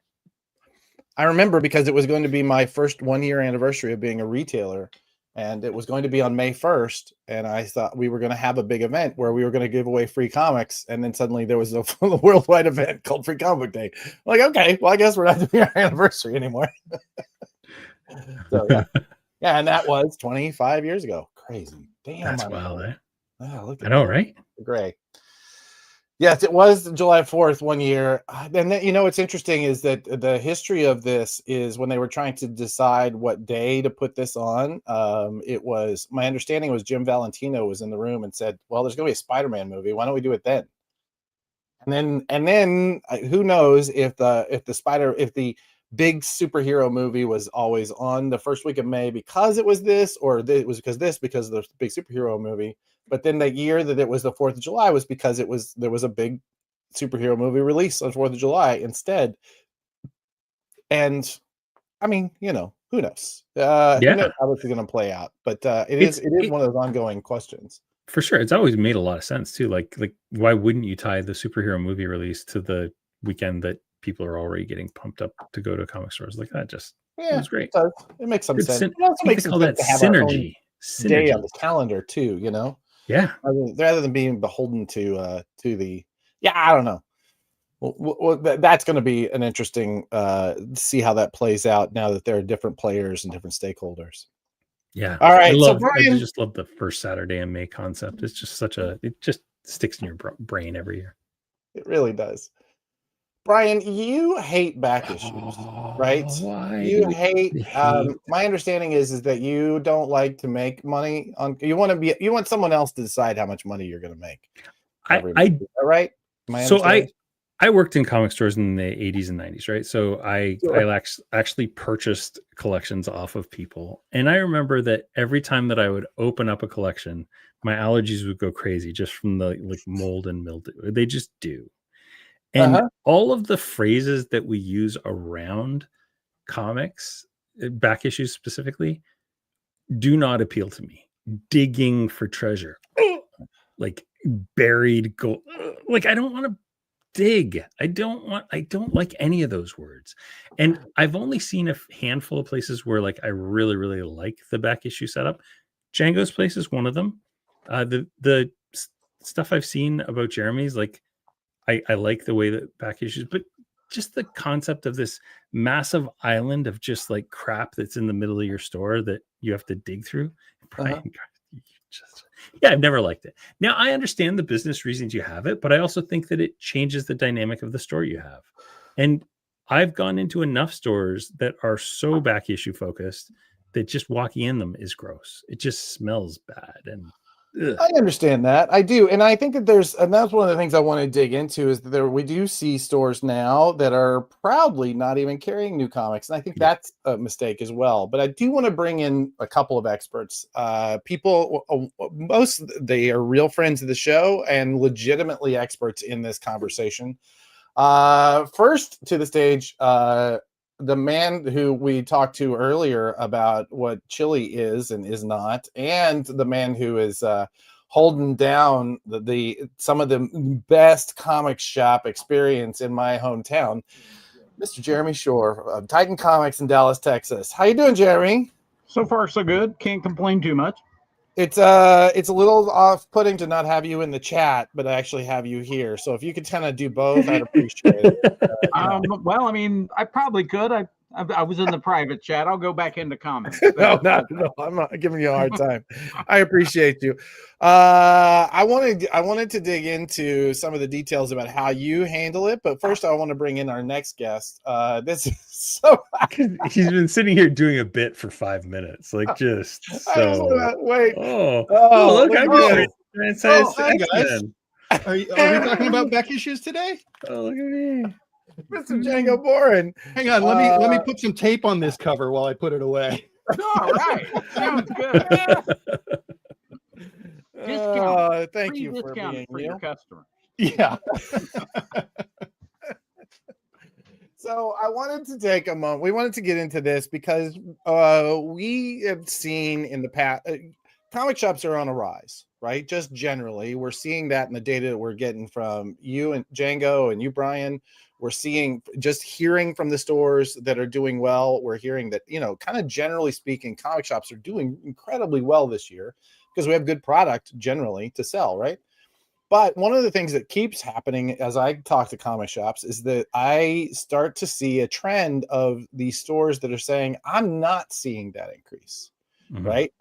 I remember because it was going to be my first 1-year anniversary of being a retailer, and it was going to be on May 1st. And I thought we were going to have a big event where we were going to give away free comics. And then suddenly there was a worldwide event called Free Comic Book Day. I'm like, okay, well, I guess we're not doing our anniversary anymore. So, yeah, and that was 25 years ago. Crazy. Damn. That's wild, eh? Oh, look at I know, that. right? Gray. Yes, it was July 4th 1 year. And then, what's interesting is that the history of this is when they were trying to decide what day to put this on. It was, my understanding was Jim Valentino was in the room and said, well, there's going to be a Spider-Man movie. Why don't we do it then? And then who knows if the big superhero movie was always on the first week of May because it was this, or it was because of the big superhero movie. But then the year that it was the 4th of July was because there was a big superhero movie release on 4th of July instead. And I mean, who knows? Who knows how this is going to play out? But it is one of those ongoing questions. For sure. It's always made a lot of sense too. Like why wouldn't you tie the superhero movie release to the weekend that people are already getting pumped up to go to comic stores? Like that just it was great. It makes some sense. It also makes sense that synergy day on the calendar too, Yeah. Rather than being beholden to the, I don't know. Well, that's going to be an interesting see how that plays out now that there are different players and different stakeholders. Yeah. All right. I just love the first Saturday in May concept. It's just it just sticks in your brain every year. It really does. Brian, you hate back issues, right? Why? You hate. My understanding is that you don't like to make money on. You want someone else to decide how much money you're going to make. Is that right? I worked in comic stores in the 80s and 90s, right? So I actually purchased collections off of people, and I remember that every time that I would open up a collection, my allergies would go crazy just from the mold and mildew. They just do. And all of the phrases that we use around comics, back issues specifically, do not appeal to me. Digging for treasure, like buried gold. Like I don't want to dig. I don't like any of those words. And I've only seen a handful of places where I really, really like the back issue setup. Django's place is one of them. The stuff I've seen about Jeremy's, I like the way that back issues, but just the concept of this massive island of just crap that's in the middle of your store that you have to dig through. Brian, I've never liked it. Now I understand the business reasons you have it, but I also think that it changes the dynamic of the store you have. And I've gone into enough stores that are so back issue focused that just walking in them is gross. It just smells bad. And I understand that. I do. And I think that and that's one of the things I want to dig into is that we do see stores now that are proudly not even carrying new comics. And I think that's a mistake as well. But I do want to bring in a couple of experts. They are real friends of the show and legitimately experts in this conversation. First to the stage, the man who we talked to earlier about what chili is and is not, and the man who is holding down some of the best comic shop experience in my hometown, Mr. Jeremy Shore of Titan Comics in Dallas, Texas. How you doing, Jeremy? So far, so good. Can't complain too much. It's a little off-putting to not have you in the chat, but I actually have you here. So if you could kind of do both, I'd appreciate it. Well, I mean, I probably could. I I was in the private chat. I'll go back into comments. No, I'm not giving you a hard time. I appreciate you. I wanted to dig into some of the details about how you handle it, but first I want to bring in our next guest. This is so he's been sitting here doing a bit for 5 minutes, like just so. Wait. Oh, look at this. Hi guys. Are we talking about back issues today? Oh, look at me. Mr. Django Boren. Hang on, let me put some tape on this cover while I put it away. All right, sounds good. Thank you for being for your customer. Yeah. So I wanted to take a moment. We wanted to get into this because we have seen in the past, comic shops are on a rise, right? Just generally, we're seeing that in the data that we're getting from you and Django and you, Brian. We're seeing, just hearing from the stores that are doing well. We're hearing that, kind of generally speaking, comic shops are doing incredibly well this year because we have good product generally to sell, right? But one of the things that keeps happening as I talk to comic shops is that I start to see a trend of these stores that are saying, I'm not seeing that increase, right?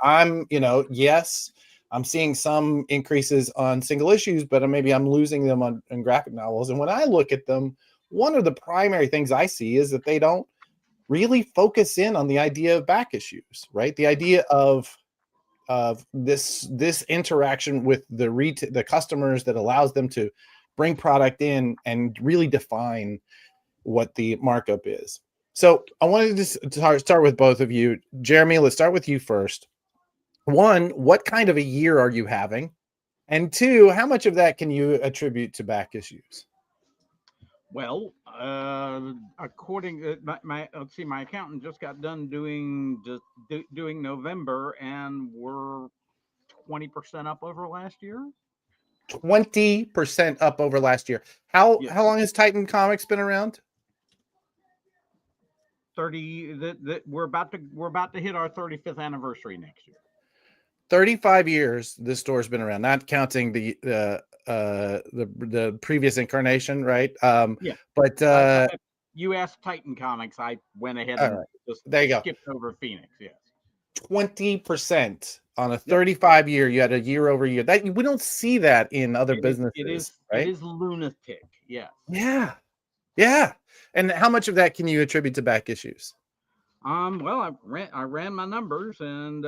Yes, I'm seeing some increases on single issues, but maybe I'm losing them on graphic novels. And when I look at them, one of the primary things I see is that they don't really focus in on the idea of back issues, right? The idea of this interaction with the customers that allows them to bring product in and really define what the markup is. So I wanted to start with both of you. Jeremy, let's start with you first. One, what kind of a year are you having? And two, how much of that can you attribute to back issues? Well, according to my accountant just got done doing November, and we're 20% up over last year. 20% up over last year. How long has Titan Comics been around? 30. We're about to hit our 35th anniversary next year. 35 years this store's been around, not counting the previous incarnation, right? But you asked Titan Comics, I went ahead and just skipped over Phoenix. Yes, 20% on a 35 year. You had a year over year. That we don't see that in other businesses. Right? It is lunatic. Yeah. And how much of that can you attribute to back issues? Well, I ran my numbers, and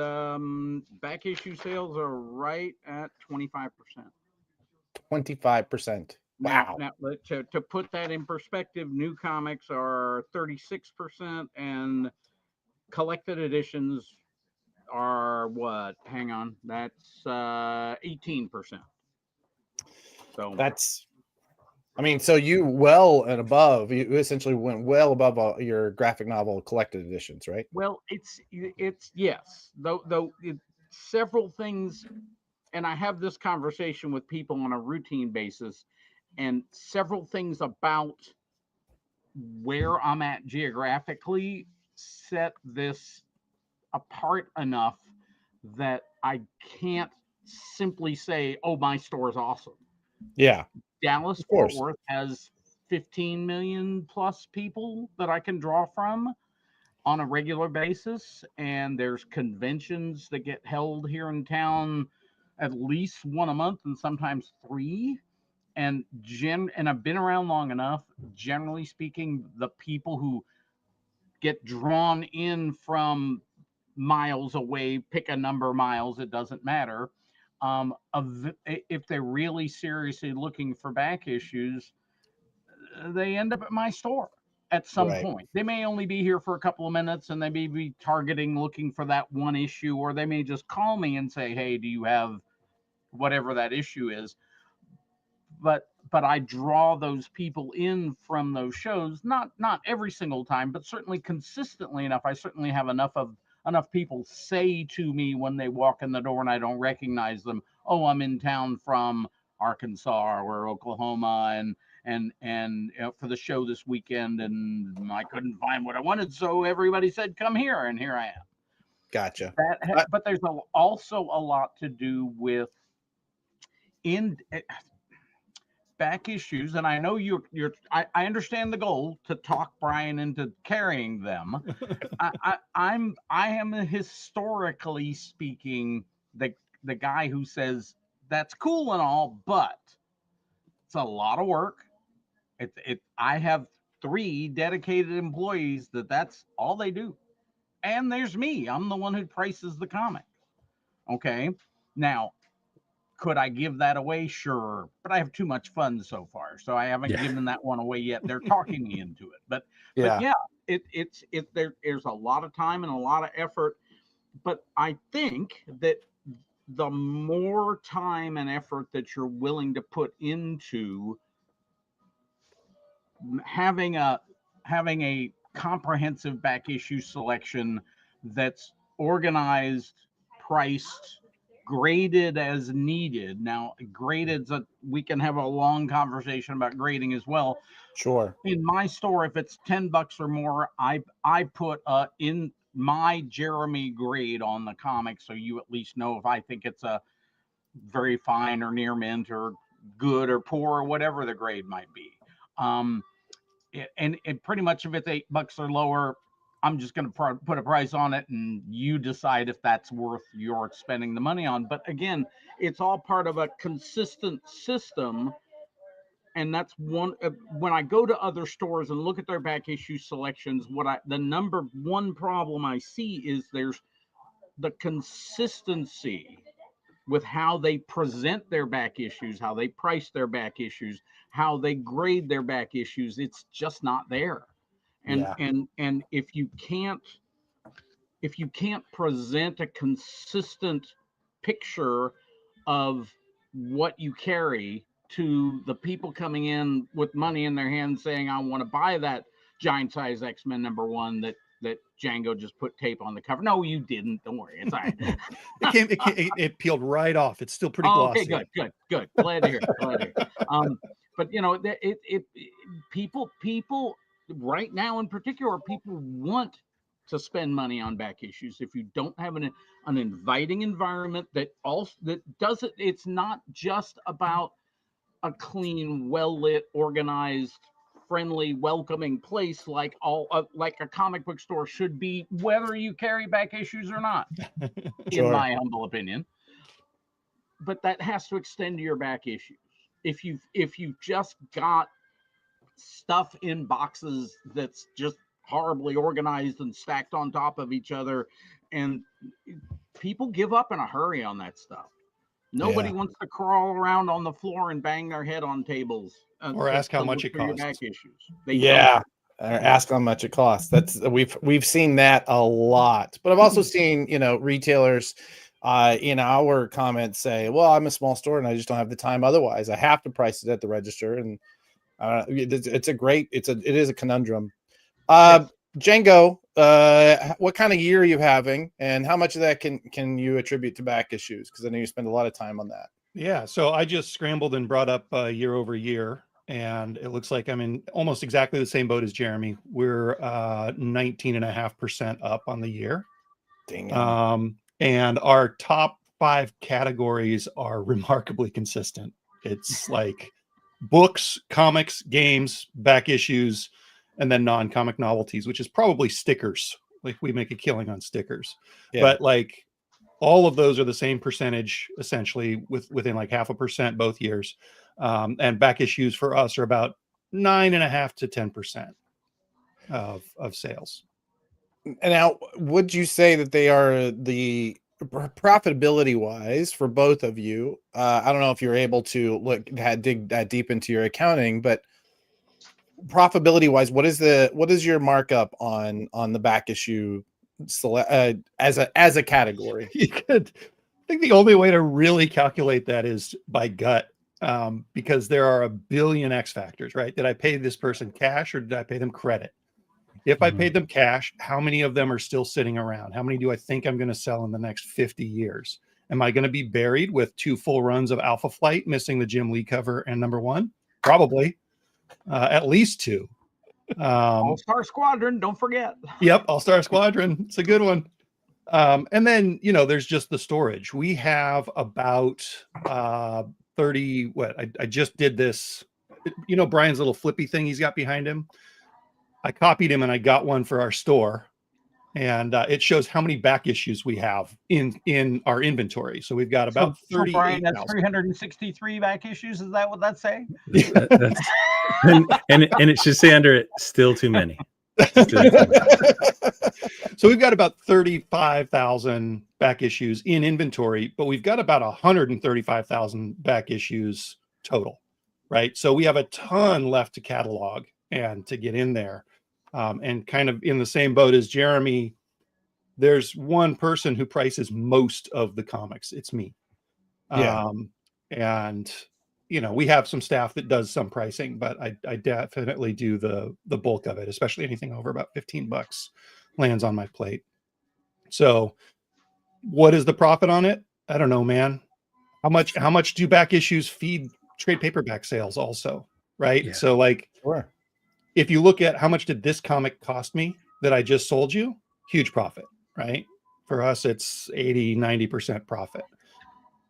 back issue sales are right at 25%. 25%. Wow. Now, to put that in perspective, new comics are 36%, and collected editions are what? Hang on, that's 18%. So that's. So you well and above. You essentially went well above your graphic novel collected editions, right? Well, it's yes. Though several things, and I have this conversation with people on a routine basis, and several things about where I'm at geographically set this apart enough that I can't simply say, "Oh, my store is awesome." Yeah. Dallas Fort Worth has 15 million plus people that I can draw from on a regular basis, and there's conventions that get held here in town at least one a month and sometimes three. And I've been around long enough. Generally speaking, the people who get drawn in from miles away, pick a number of miles, it doesn't matter. If they're really seriously looking for back issues, they end up at my store at some point. They may only be here for a couple of minutes, and they may be looking for that one issue, or they may just call me and say, "Hey, do you have whatever that issue is?" But I draw those people in from those shows, not every single time, but certainly consistently enough. I certainly have enough people say to me when they walk in the door and I don't recognize them, "Oh, I'm in town from Arkansas or Oklahoma, and for the show this weekend, and I couldn't find what I wanted, so everybody said come here, and here I am." Gotcha. But there's also a lot to do with back issues, and I know I understand the goal to talk Brian into carrying them. I am historically speaking the guy who says that's cool and all, but it's a lot of work. I have 3 dedicated employees that's all they do. And there's me. I'm the one who prices the comic. Okay. Now, could I give that away? Sure. But I have too much fun so far. So I haven't given that one away yet. They're talking me into it. But yeah, there's a lot of time and a lot of effort. But I think that the more time and effort that you're willing to put into having a comprehensive back issue selection that's organized, priced, graded as needed. Now, graded, we can have a long conversation about grading as well. Sure. In my store, if it's $10 or more, I put in my Jeremy grade on the comic, so you at least know if I think it's a very fine or near mint or good or poor or whatever the grade might be. And pretty much if it's $8 or lower, I'm just going to put a price on it, and you decide if that's worth your spending the money on. But again, it's all part of a consistent system. And that's one, when I go to other stores and look at their back issue selections, the number one problem I see is there's the consistency with how they present their back issues, how they price their back issues, how they grade their back issues. It's just not there. And if you can't present a consistent picture of what you carry to the people coming in with money in their hands saying, I want to buy that giant size X-Men #1 that Django just put tape on the cover. No, you didn't. Don't worry. It's all right. it peeled right off. It's still pretty glossy. Okay, good. Glad to hear. But people right now in particular, people want to spend money on back issues. If you don't have an inviting environment that does it, it's not just about a clean, well-lit, organized, friendly, welcoming place like a comic book store should be, whether you carry back issues or not, in my humble opinion. But that has to extend to your back issues. If you've just got stuff in boxes that's just horribly organized and stacked on top of each other, and people give up in a hurry on that stuff. Nobody wants to crawl around on the floor and bang their head on tables or ask how much it costs. Back issues. Or ask how much it costs. That's we've seen that a lot. But I've also seen retailers in our comments say, "Well, I'm a small store and I just don't have the time. Otherwise, I have to price it at the register." And it is a conundrum. Django, what kind of year are you having, and how much of that can you attribute to back issues? Because I know you spend a lot of time on that. Yeah, so I just scrambled and brought up year over year, and it looks like I'm in almost exactly the same boat as Jeremy. We're 19.5% up on the year. Dang it. And our top 5 categories are remarkably consistent. It's like books, comics, games, back issues, and then non-comic novelties, which is probably stickers. Like, we make a killing on stickers. But like all of those are the same percentage, essentially, within like 0.5% both years. And back issues for us are about 9.5 to 10% of sales. Now, would you say that they are the profitability wise for both of you? I don't know if you're able to dig that deep into your accounting, but profitability wise, what is your markup on the back issue as a category? I think the only way to really calculate that is by gut, because there are a billion X factors, right? Did I pay this person cash or did I pay them credit? If I paid them cash, how many of them are still sitting around? How many do I think I'm going to sell in the next 50 years? Am I going to be buried with 2 full runs of Alpha Flight, missing the Jim Lee cover and #1? Probably. At least 2. All-Star Squadron, don't forget. Yep, All-Star Squadron. It's a good one. And then, there's just the storage. We have about 30. What I just did this. You know, Brian's little flippy thing he's got behind him. I copied him and I got one for our store. And it shows how many back issues we have in our inventory. So we've got about 30. So Brian, that's 363 back issues. Is that what that say? and it should say under it, still too many. So we've got about 35,000 back issues in inventory, but we've got about 135,000 back issues total, right? So we have a ton left to catalog and to get in there. And kind of in the same boat as Jeremy, there's one person who prices most of the comics. It's me. Yeah. And you know, we have some staff that does some pricing, but I definitely do the bulk of it, especially anything over about $15 lands on my plate. So what is the profit on it? I don't know, man. How much do back issues feed trade paperback sales also? Right. Yeah. So like, sure. If you look at how much did this comic cost me that I just sold you, huge profit, right? For us, it's 80-90% profit,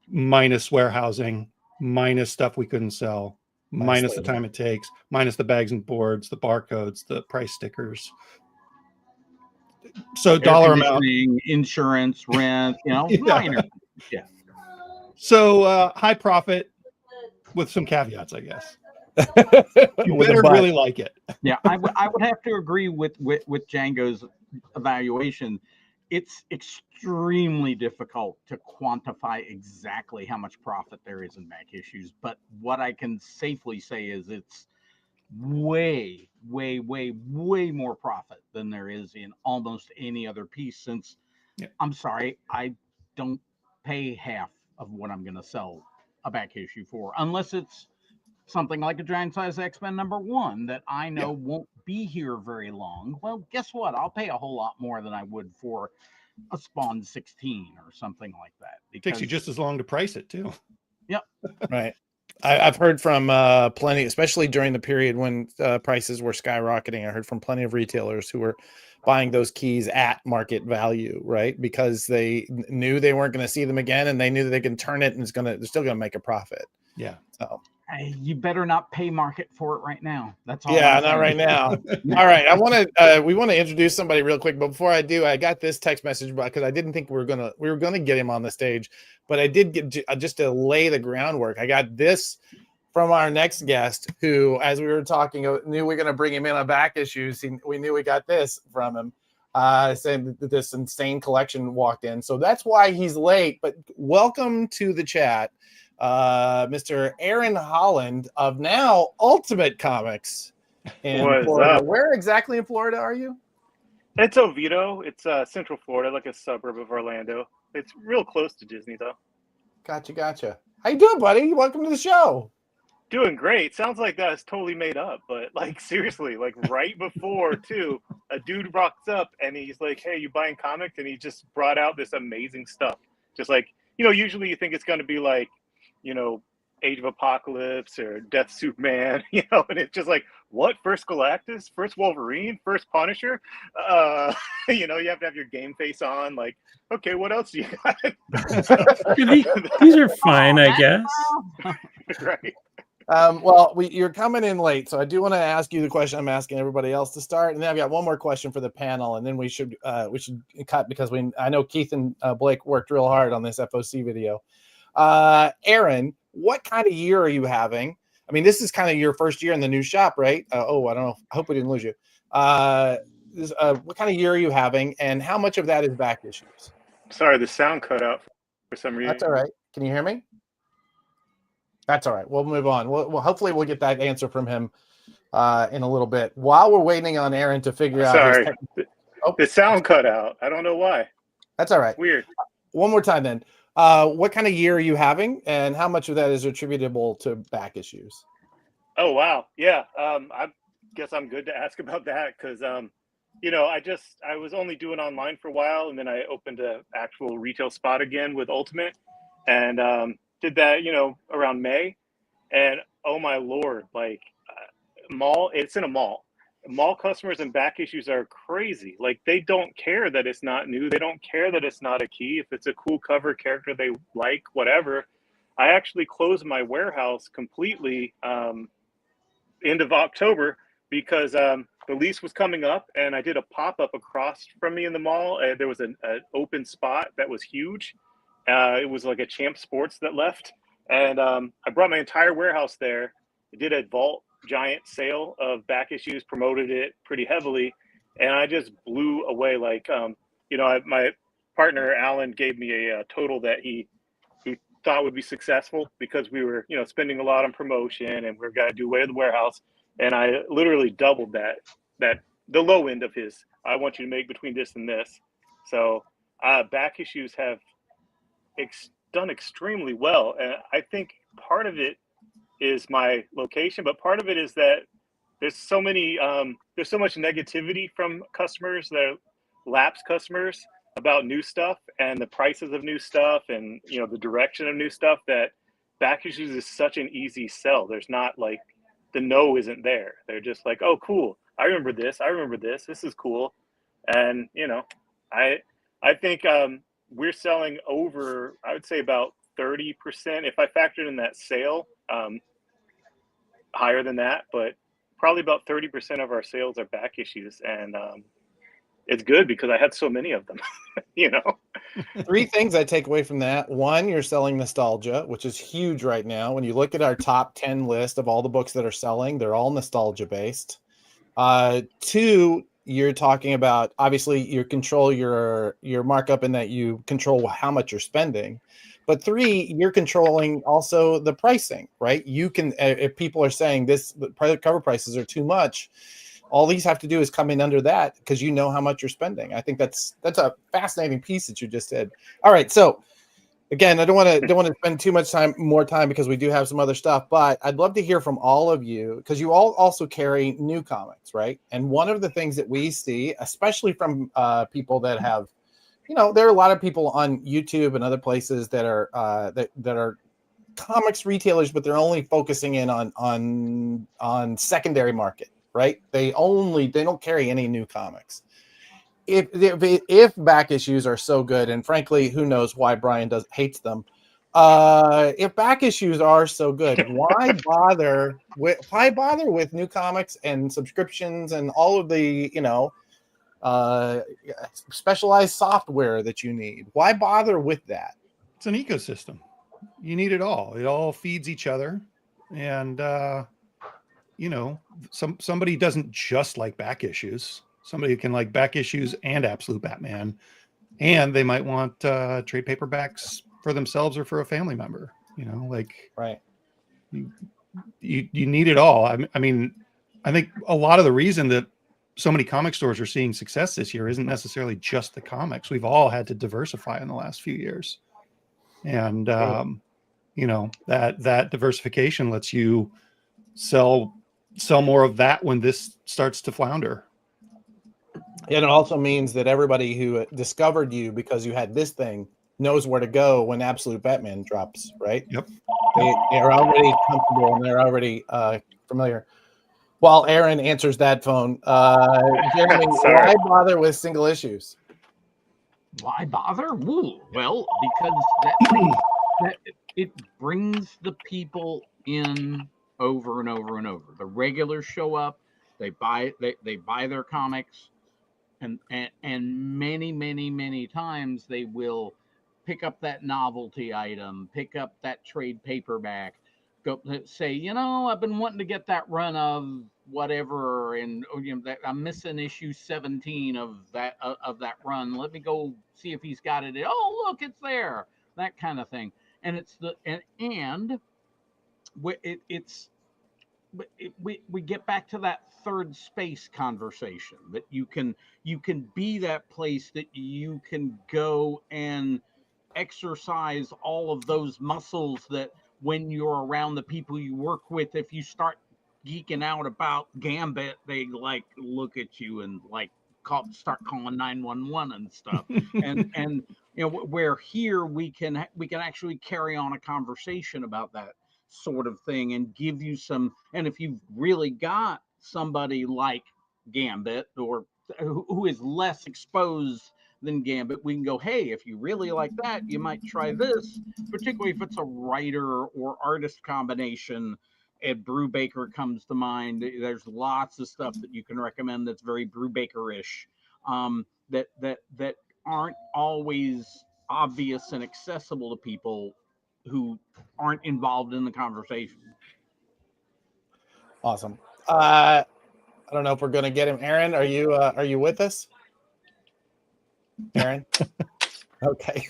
minus warehousing, minus stuff we couldn't sell, minus the time it takes, minus the bags and boards, the barcodes, the price stickers. So dollar amount, insurance, rent, you know, minor. Yeah. So high profit with some caveats, I guess. You better really like it. Yeah, I would have to agree with Django's evaluation. It's extremely difficult to quantify exactly how much profit there is in back issues, but what I can safely say is it's way more profit than there is in almost any other piece, since I'm sorry, I don't pay half of what I'm going to sell a back issue for, unless it's something like a Giant Size X-Men #1 that I know won't be here very long. Well, guess what? I'll pay a whole lot more than I would for a Spawn 16 or something like that. It takes you just as long to price it too. Yep. Right. I've heard from plenty, especially during the period when prices were skyrocketing. I heard from plenty of retailers who were buying those keys at market value, right? Because they knew they weren't going to see them again, and they knew that they can turn it and they're still going to make a profit. Yeah. So you better not pay market for it right now. That's all. Yeah, not right now. All right. We want to introduce somebody real quick, but before I do, I got this text message because I didn't think we were gonna get him on the stage, but I did get just to lay the groundwork. I got this from our next guest, who, as we were talking, knew we were going to bring him in on back issues. We knew we got this from him, saying that this insane collection walked in. So that's why he's late. But welcome to the chat, Mr. Aaron Holland of now Ultimate Comics in Florida. Where exactly in Florida are you? It's Oviedo. It's Central Florida, like a suburb of Orlando. It's real close to Disney, though. Gotcha. How you doing, buddy? Welcome to the show. Doing great. Sounds like that's totally made up, but like seriously, like right before too, a dude rocks up and he's like, "Hey, you buying comics?" And he just brought out this amazing stuff. Just like, usually you think it's going to be like, Age of Apocalypse or Death Superman, and it's just like, what? First Galactus, first Wolverine, first Punisher. You have to have your game face on. Like, okay, what else do you got? These are fine, I guess. Right. Well, you're coming in late, so I do want to ask you the question I'm asking everybody else to start, and then I've got one more question for the panel, and then we should cut because I know Keith and Blake worked real hard on this FOC video. Aaron, what kind of year are you having? I mean, this is kind of your first year in the new shop, right? I don't know. I hope we didn't lose you. What kind of year are you having, and how much of that is back issues? Sorry, the sound cut out for some reason. That's all right. Can you hear me? That's all right. We'll move on. Well, hopefully we'll get that answer from him in a little bit. While we're waiting on Aaron to figure out. Sorry, the sound cut out. I don't know why. That's all right. Weird. One more time then. What kind of year are you having, and how much of that is attributable to back issues? Oh, wow. Yeah. I guess I'm good to ask about that because, I was only doing online for a while, and then I opened an actual retail spot again with Ultimate, and did that, around May. And oh my Lord, like it's in a mall. Mall customers and back issues are crazy. Like, they don't care that it's not new. They don't care that it's not a key. If it's a cool cover character they like, whatever, I actually closed my warehouse completely end of October because the lease was coming up, and I did a pop-up across from me in the mall. There was an open spot that was huge. It was like a Champ Sports that left, and I brought my entire warehouse there. I did a Vault giant sale of back issues, promoted it pretty heavily, and I just blew away. Like, my partner Alan gave me a total that he thought would be successful because we were, spending a lot on promotion, and we're going to do away with the warehouse. And I literally doubled that the low end of his. I want you to make between this and this. So back issues have done extremely well, and I think part of it is my location, but part of it is that there's so much negativity from customers, that are lapsed customers, about new stuff and the prices of new stuff, and the direction of new stuff, that back issues is such an easy sell. There's not like, the no isn't there. They're just like, oh, cool, I remember this, this is cool. And I think we're selling over, I would say about 30%, if I factored in that sale, higher than that, but probably about 30% of our sales are back issues. And it's good because I had so many of them. Three things I take away from that. One, you're selling nostalgia, which is huge right now. When you look at our top 10 list of all the books that are selling, they're all nostalgia based. Two, you're talking about, obviously you control your markup in that you control how much you're spending. But three, you're controlling also the pricing, right? You can, if people are saying the cover prices are too much, all these have to do is come in under that, because you know how much you're spending. I think that's a fascinating piece that you just did. All right, so again, I don't want to spend more time because we do have some other stuff, but I'd love to hear from all of you, because you all also carry new comics, right? And one of the things that we see, especially from people that have, there are a lot of people on YouTube and other places that are that are comics retailers, but they're only focusing in on secondary market, right? They don't carry any new comics. If back issues are so good, and frankly, who knows why Brian hates them. If back issues are so good, why bother with new comics and subscriptions and all of the specialized software that you need? Why bother with that? It's an ecosystem. You need it all. It all feeds each other. And somebody doesn't just like back issues. Somebody can like back issues and Absolute Batman, and they might want trade paperbacks for themselves or for a family member. Right. You need it all. I mean, I think a lot of the reason that so many comic stores are seeing success this year isn't necessarily just the comics. We've all had to diversify in the last few years, and that diversification lets you sell more of that when this starts to flounder. And it also means that everybody who discovered you because you had this thing knows where to go when Absolute Batman drops, right? Yep. They're already comfortable and they're already familiar. While Aaron answers that phone, Jeremy, why bother with single issues? Why bother? Ooh, well, because that it brings the people in over and over and over. The regulars show up, they buy their comics, and many times they will pick up that novelty item, pick up that trade paperback, go say, I've been wanting to get that run of whatever, and that I'm missing issue 17 of that run. Let me go see if he's got it. Oh, look, it's there. That kind of thing. And it's we get back to that third space conversation, that you can be that place that you can go and exercise all of those muscles that when you're around the people you work with, if you start geeking out about Gambit, they like look at you and like start calling 911 and stuff. and where here we can actually carry on a conversation about that sort of thing and give you some. And if you've really got somebody like Gambit, or who is less exposed than Gambit. We can go, hey, if you really like that, you might try this, particularly if it's a writer or artist combination. Ed Brubaker comes to mind. There's lots of stuff that you can recommend that's very Brubaker-ish, that aren't always obvious and accessible to people who aren't involved in the conversation. Awesome. I don't know if we're going to get him. Aaron, are you with us? Aaron? Okay.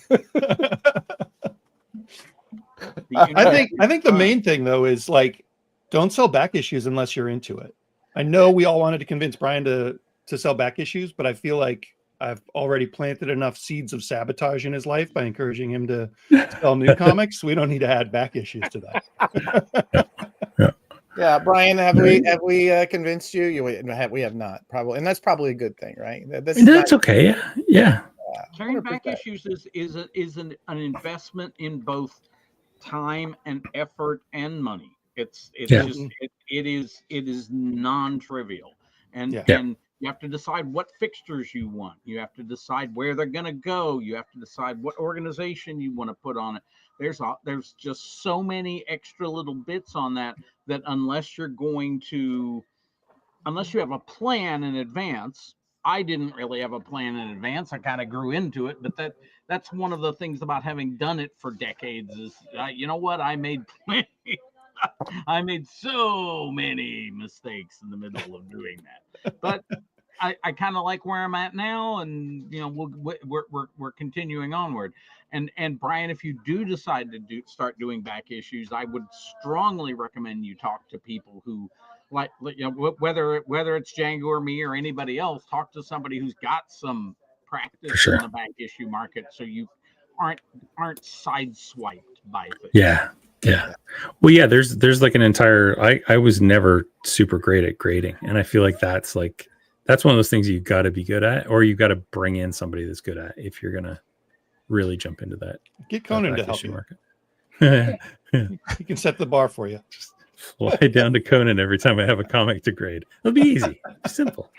I think the main thing though is like, don't sell back issues unless you're into it. I know we all wanted to convince Brian to sell back issues, but I feel like I've already planted enough seeds of sabotage in his life by encouraging him to sell new comics. We don't need to add back issues to that. Yeah, Brian, have we convinced you? We have not, probably, and that's probably a good thing, right? That's okay. Yeah. Carrying back issues is an investment in both time and effort and money. It is non-trivial, and you have to decide what fixtures you want. You have to decide where they're going to go. You have to decide what organization you want to put on it. There's just so many extra little bits on that unless you have a plan in advance. I didn't really have a plan in advance. I kind of grew into it, but that's one of the things about having done it for decades is, you know what? I made so many mistakes in the middle of doing that, but I kind of like where I'm at now, and we're continuing onward. And Brian, if you do decide to start doing back issues, I would strongly recommend you talk to people who whether it's Django or me or anybody else, talk to somebody who's got some practice in the back issue market, so you aren't sideswiped by things. Yeah. Well, yeah, there's like an entire, I was never super great at grading. And I feel like that's one of those things you've got to be good at, or you've got to bring in somebody that's good at, if you're going to really jump into that. Get Conan to help you. Market. He can set the bar for you. Just fly down to Conan every time I have a comic to grade. It'll be easy. Simple.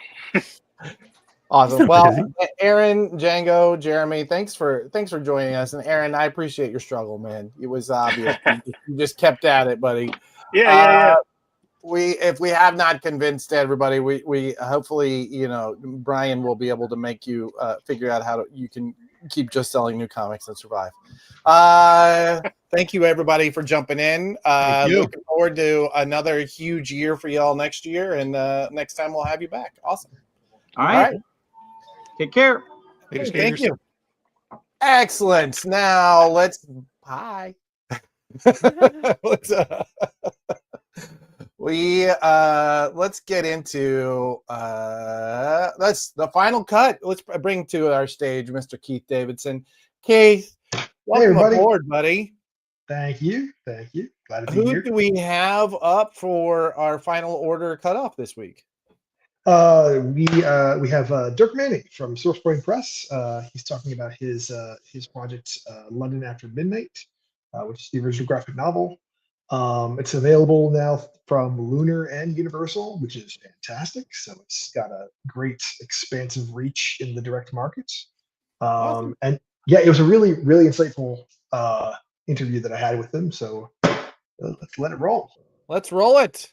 Awesome. Well, Aaron, Django, Jeremy, thanks for joining us. And Aaron, I appreciate your struggle, man. It was obvious. You just kept at it, buddy. Yeah. If we have not convinced everybody, we hopefully, Brian will be able to make you figure out how you can keep just selling new comics and survive. Thank you, everybody, for jumping in. Looking forward to another huge year for y'all next year, and next time we'll have you back. Awesome. All right. Take care. Thank you. Excellent. Now let's let's get into that's the final cut. Let's bring to our stage Mr. Keith Davidsen. Keith, welcome aboard, buddy. Thank you. Glad to be here. Who do we have up for our final order cutoff this week? We have Dirk Manning from SourcePoint Press. He's talking about his project London After Midnight, which is the original graphic novel. It's available now from Lunar and Universal, which is fantastic. So it's got a great expansive reach in the direct markets. Awesome. And yeah, it was a really, really insightful interview that I had with him. So let's let it roll. Let's roll it.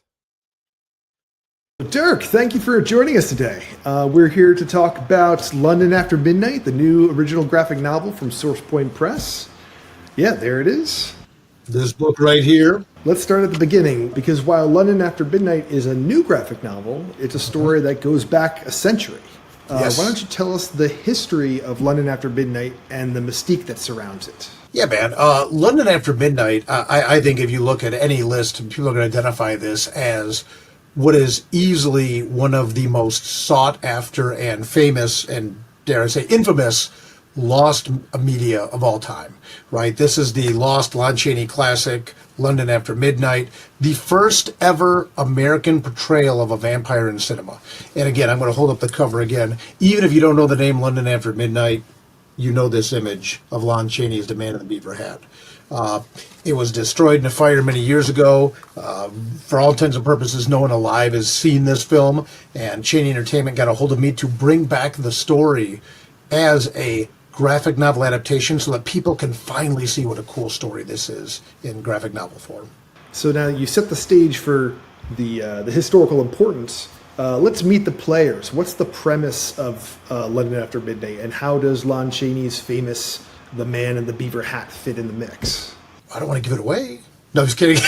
Dirk, thank you for joining us today. We're here to talk about London After Midnight, the new original graphic novel from SourcePoint Press. Yeah, there it is. This book right here. Let's start at the beginning, because while London After Midnight is a new graphic novel, it's a story that goes back a century. Yes. Why don't you tell us the history of London After Midnight and the mystique that surrounds it? Yeah, man. London After Midnight, I think if you look at any list, people are going to identify this as what is easily one of the most sought after and famous and, dare I say, infamous lost media of all time, right? This is the lost Lon Chaney classic, London After Midnight, the first ever American portrayal of a vampire in cinema. And again, I'm going to hold up the cover again. Even if you don't know the name London After Midnight, you know this image of Lon Chaney as the Man in the Beaver Hat. It was destroyed in a fire many years ago. For all intents and purposes, no one alive has seen this film, and Chaney Entertainment got a hold of me to bring back the story as a graphic novel adaptation so that people can finally see what a cool story this is in graphic novel form. So now you set the stage for the historical importance. Let's meet the players. What's the premise of London After Midnight, and how does Lon Chaney's famous The Man in the Beaver Hat fit in the mix? I don't want to give it away. No, just kidding.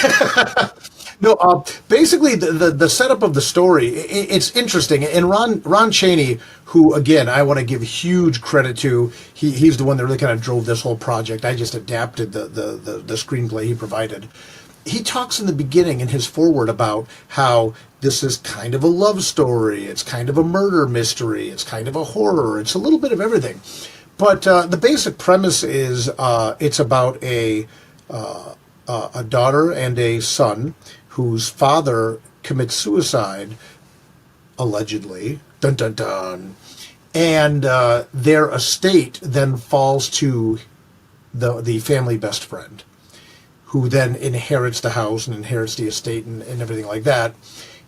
No, basically the setup of the story, it's interesting. And Ron Chaney, who, again, I want to give huge credit to, he's the one that really kind of drove this whole project. I just adapted the screenplay he provided. He talks in the beginning in his foreword about how this is kind of a love story, it's kind of a murder mystery, it's kind of a horror, it's a little bit of everything. But the basic premise is it's about a daughter and a son whose father commits suicide, allegedly, dun dun dun, and their estate then falls to the family best friend, who then inherits the house and inherits the estate and everything like that.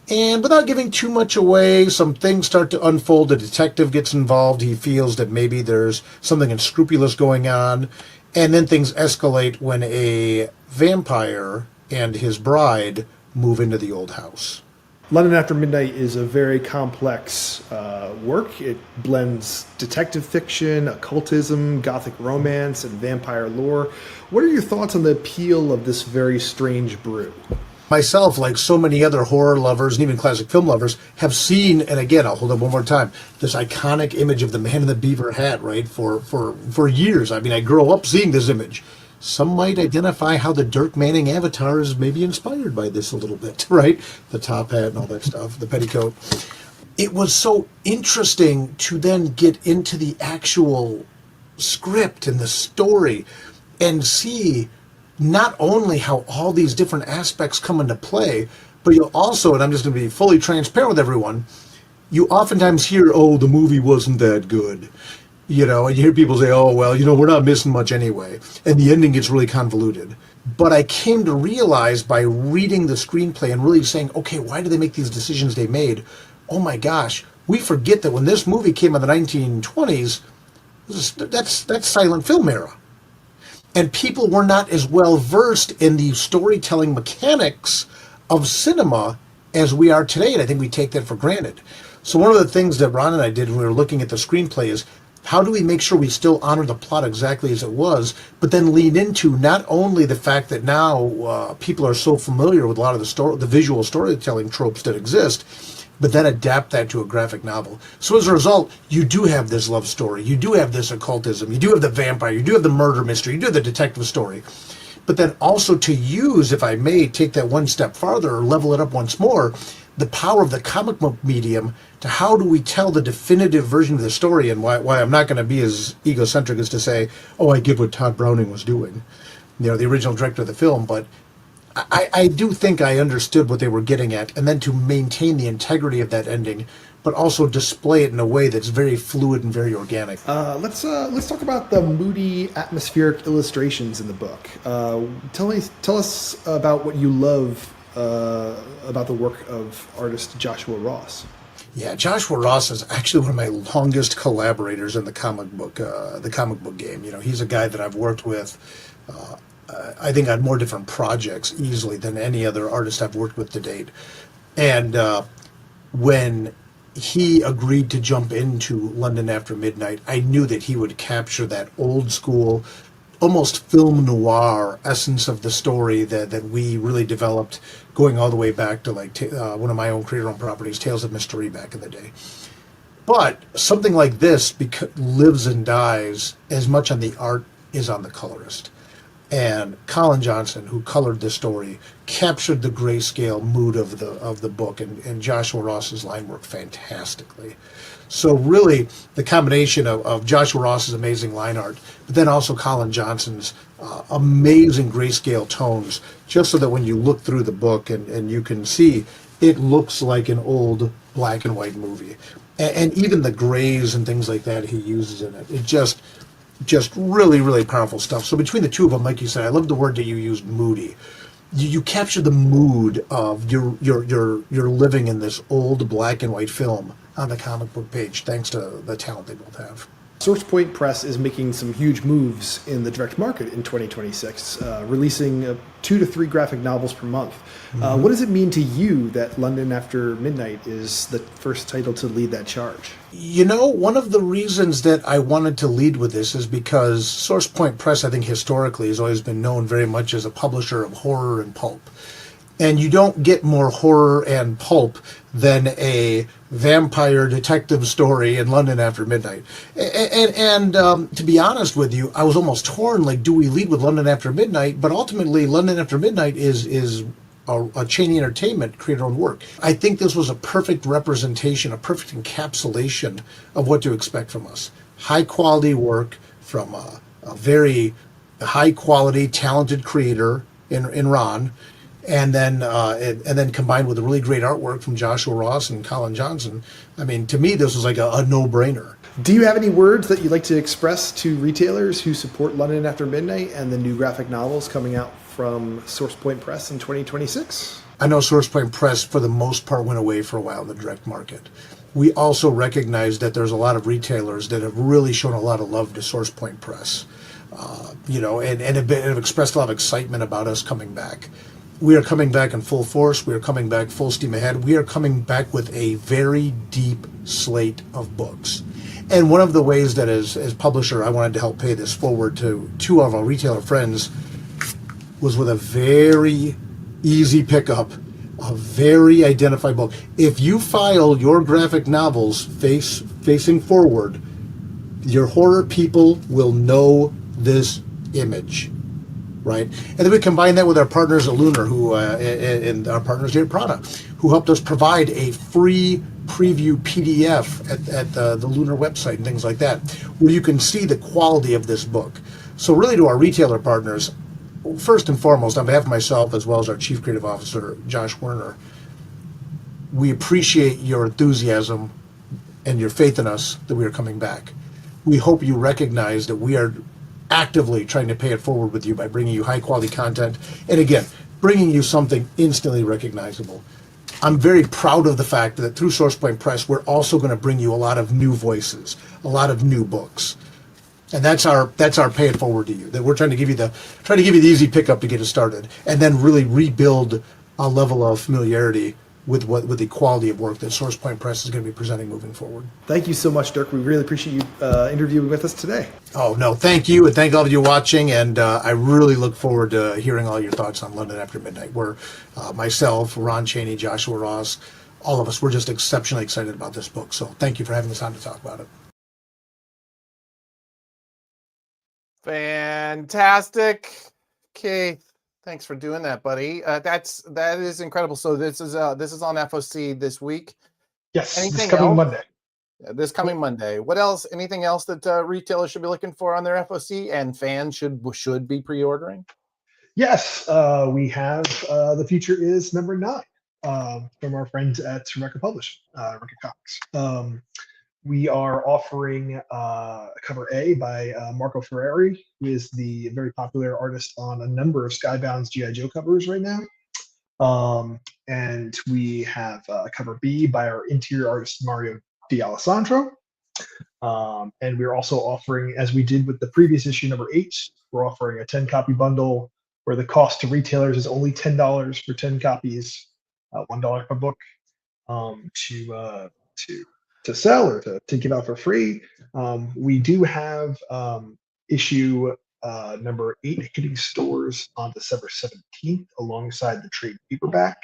And without giving too much away, some things start to unfold. The detective gets involved. He feels that maybe there's something unscrupulous going on. And then things escalate when a vampire and his bride move into the old house. London After Midnight is a very complex work. It blends detective fiction, occultism, gothic romance, and vampire lore. What are your thoughts on the appeal of this very strange brew? Myself, like so many other horror lovers and even classic film lovers, have seen, and again, I'll hold up one more time, this iconic image of the man in the beaver hat, right, for years. I mean, I grew up seeing this image. Some might identify how the Dirk Manning avatar is maybe inspired by this a little bit, right? The top hat and all that stuff, the petticoat. It was so interesting to then get into the actual script and the story and see not only how all these different aspects come into play, but you'll also, and I'm just going to be fully transparent with everyone, you oftentimes hear, oh, the movie wasn't that good. You know, and you hear people say, oh, well, you know, we're not missing much anyway. And the ending gets really convoluted. But I came to realize by reading the screenplay and really saying, okay, why did they make these decisions they made? Oh my gosh, we forget that when this movie came in the 1920s, that's silent film era. And people were not as well versed in the storytelling mechanics of cinema as we are today. And I think we take that for granted. So one of the things that Ron and I did when we were looking at the screenplay is, how do we make sure we still honor the plot exactly as it was, but then lean into not only the fact that now people are so familiar with a lot of the visual storytelling tropes that exist, but then adapt that to a graphic novel. So as a result, you do have this love story, you do have this occultism, you do have the vampire, you do have the murder mystery, you do have the detective story. But then also to use, if I may take that one step farther or level it up once more, the power of the comic book medium to how do we tell the definitive version of the story, and why I'm not going to be as egocentric as to say, oh, I get what Todd Browning was doing, you know, the original director of the film, but I do think I understood what they were getting at, and then to maintain the integrity of that ending, but also display it in a way that's very fluid and very organic. Let's talk about the moody, atmospheric illustrations in the book. Tell us about what you love about the work of artist Joshua Ross. Yeah, Joshua Ross is actually one of my longest collaborators in the comic book game. You know, he's a guy that I've worked with, I think, on more different projects easily than any other artist I've worked with to date. And when he agreed to jump into London After Midnight, I knew that he would capture that old school, almost film noir essence of the story that we really developed, going all the way back to like one of my own creator-owned properties, Tales of Mystery, back in the day. But something like this lives and dies as much on the art as on the colorist. And Colin Johnson, who colored this story, captured the grayscale mood of the book, and Joshua Ross's line work fantastically. So really, the combination of Joshua Ross's amazing line art, but then also Colin Johnson's amazing grayscale tones, just so that when you look through the book and you can see, it looks like an old black and white movie. And even the grays and things like that he uses in it, it just really, really powerful stuff. So between the two of them, like you said, I love the word that you used, moody. You capture the mood of you're living in this old black and white film on the comic book page, thanks to the talent they both have. SourcePoint Press is making some huge moves in the direct market in 2026, releasing 2 to 3 graphic novels per month. What does it mean to you that London After Midnight is the first title to lead that charge? You know, one of the reasons that I wanted to lead with this is because SourcePoint Press, I think historically, has always been known very much as a publisher of horror and pulp. And you don't get more horror and pulp than a vampire detective story in London After Midnight. And to be honest with you, I was almost torn, like, do we lead with London After Midnight? But ultimately, London After Midnight is a Cheney Entertainment creator-owned work. I think this was a perfect representation, a perfect encapsulation of what to expect from us. High-quality work from a very high-quality, talented creator in Ron, and then combined with a really great artwork from Joshua Ross and Colin Johnson. I mean, to me, this was like a no-brainer. Do you have any words that you'd like to express to retailers who support London After Midnight and the new graphic novels coming out from SourcePoint Press in 2026? I know SourcePoint Press, for the most part, went away for a while in the direct market. We also recognize that there's a lot of retailers that have really shown a lot of love to SourcePoint Press, and have expressed a lot of excitement about us coming back. We are coming back in full force. We are coming back full steam ahead. We are coming back with a very deep slate of books. And one of the ways that as publisher, I wanted to help pay this forward to 2 of our retailer friends was with a very easy pickup, a very identified book. If you file your graphic novels facing forward, your horror people will know this image. Right, and then we combine that with our partners at Lunar, and our partners here at Prana, who helped us provide a free preview PDF at the Lunar website and things like that, where you can see the quality of this book. So really, to our retailer partners, first and foremost, on behalf of myself as well as our Chief Creative Officer, Josh Werner, we appreciate your enthusiasm and your faith in us that we are coming back. We hope you recognize that we are actively trying to pay it forward with you by bringing you high quality content, and again, bringing you something instantly recognizable. I'm very proud of the fact that through SourcePoint Press, we're also going to bring you a lot of new voices, a lot of new books, and that's our pay it forward to you. That we're trying to give you the easy pickup to get it started, and then really rebuild a level of familiarity with the quality of work that SourcePoint Press is going to be presenting moving forward. Thank you so much, Dirk. We really appreciate you interviewing with us today. Oh, no, thank you, and thank all of you watching, and I really look forward to hearing all your thoughts on London After Midnight. We're, myself, Ron Cheney, Joshua Ross, all of us, we're just exceptionally excited about this book, so thank you for having us on to talk about it. Fantastic. Keith, thanks for doing that, buddy. That is incredible. So this is on FOC this week. Yes, Anything this coming else? Monday. This coming Monday. What else? Anything else that retailers should be looking for on their FOC and fans should be pre-ordering? Yes, we have the future is number 9 from our friends at Record Publishing, Record Comics. We are offering cover A by Marco Ferreri, who is the very popular artist on a number of Skybound's G.I. Joe covers right now. And we have cover B by our interior artist, Mario D'Alessandro. And we're also offering, as we did with the previous issue, number 8, we're offering a 10-copy bundle where the cost to retailers is only $10 for 10 copies, $1 per book, to sell or to give out for free. We do have issue number 8 hitting stores on December 17th alongside the trade paperback.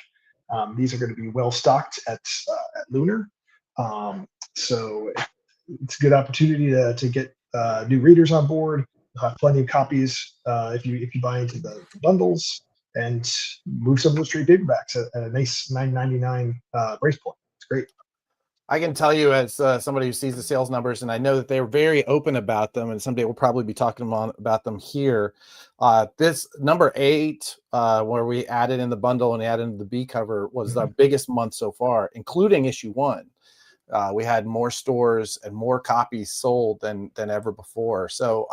These are going to be well stocked at Lunar. So it's a good opportunity to get new readers on board. We'll have plenty of copies if you buy into the bundles, and move some of those trade paperbacks at a nice $9.99 price point. It's great. I can tell you as somebody who sees the sales numbers, and I know that they're very open about them, and someday we'll probably be talking about them here. This number 8, where we added in the bundle and added in the B cover, was our biggest month so far, including issue 1. We had more stores and more copies sold than ever before. So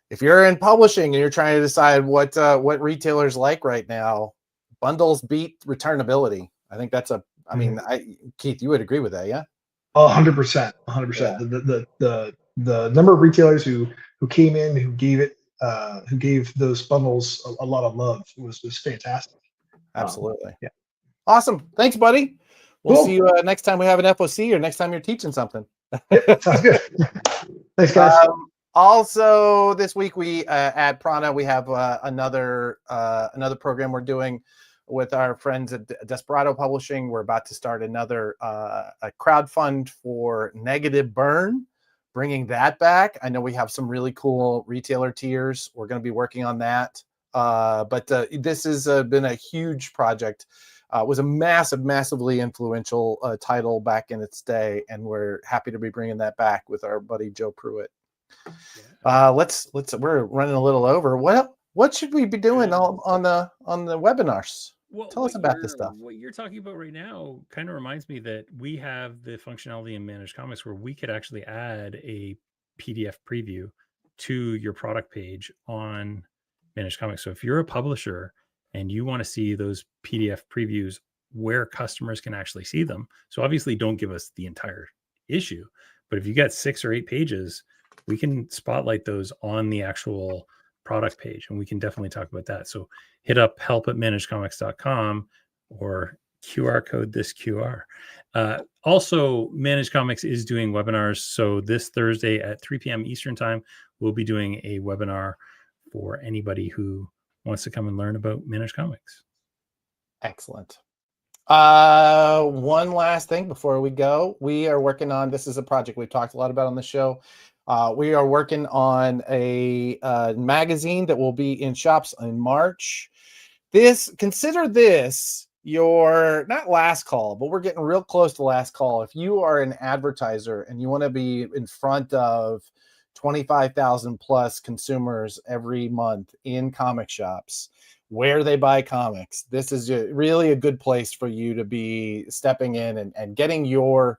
if you're in publishing and you're trying to decide what retailers like right now, bundles beat returnability. I think that's I mean, Keith, you would agree with that, yeah? 100%. 100%. The the number of retailers who came in, who gave those bundles a lot of love was fantastic. Absolutely. Yeah. Awesome. Thanks, buddy. We'll Cool. see you next time we have an FOC or next time you're teaching something. Yep, sounds good. Thanks, guys. Also, this week we at Prana we have another program we're doing with our friends at Desperado Publishing. We're about to start another a crowdfund for Negative Burn, bringing that back. I know we have some really cool retailer tiers. We're going to be working on that. But this has been a huge project. It was a massively influential title back in its day, and we're happy to be bringing that back with our buddy Joe Pruitt. We're running a little over. What should we be doing on the webinars? Well, tell us about this stuff. What you're talking about right now kind of reminds me that we have the functionality in Managed Comics where we could actually add a PDF preview to your product page on Managed Comics. So if you're a publisher and you want to see those PDF previews where customers can actually see them, so obviously don't give us the entire issue, but if you got 6 or 8 pages, we can spotlight those on the actual product page, and we can definitely talk about that. So hit up help@managedcomics.com or QR code this QR. Also, Managed Comics is doing webinars. So this Thursday at 3 p.m. Eastern time, we'll be doing a webinar for anybody who wants to come and learn about Managed Comics. Excellent. One last thing before we go. We are working on, this is a project we've talked a lot about on the show. We are working on a magazine that will be in shops in March. Consider this your not last call, but we're getting real close to last call. If you are an advertiser and you want to be in front of 25,000 plus consumers every month in comic shops where they buy comics, this is really a good place for you to be stepping in and getting your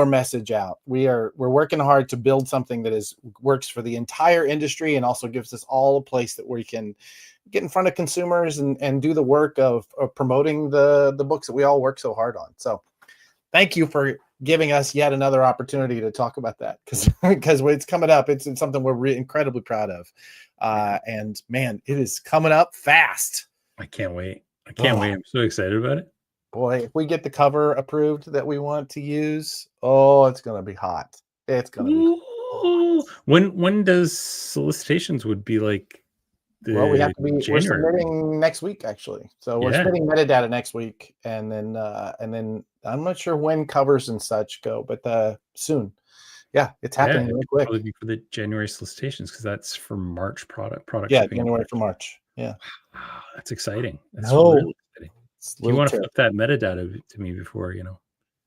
message out. We're working hard to build something that works for the entire industry and also gives us all a place that we can get in front of consumers and do the work of promoting the books that we all work so hard on. So thank you for giving us yet another opportunity to talk about that because it's coming up. It's something we're incredibly proud of. And man, it is coming up fast. I can't wait. Wait. I'm so excited about it. Boy, if we get the cover approved that we want to use, it's going to be hot. It's going to be hot. When does solicitations would be like? Well, we're submitting next week, actually. So we're submitting metadata next week, and then I'm not sure when covers and such go, but soon. Yeah, it's happening really quick. Probably be for the January solicitations because that's for March product. Yeah, January for March. Yeah, wow, that's exciting. That's really exciting. Do you want to flip that metadata to me before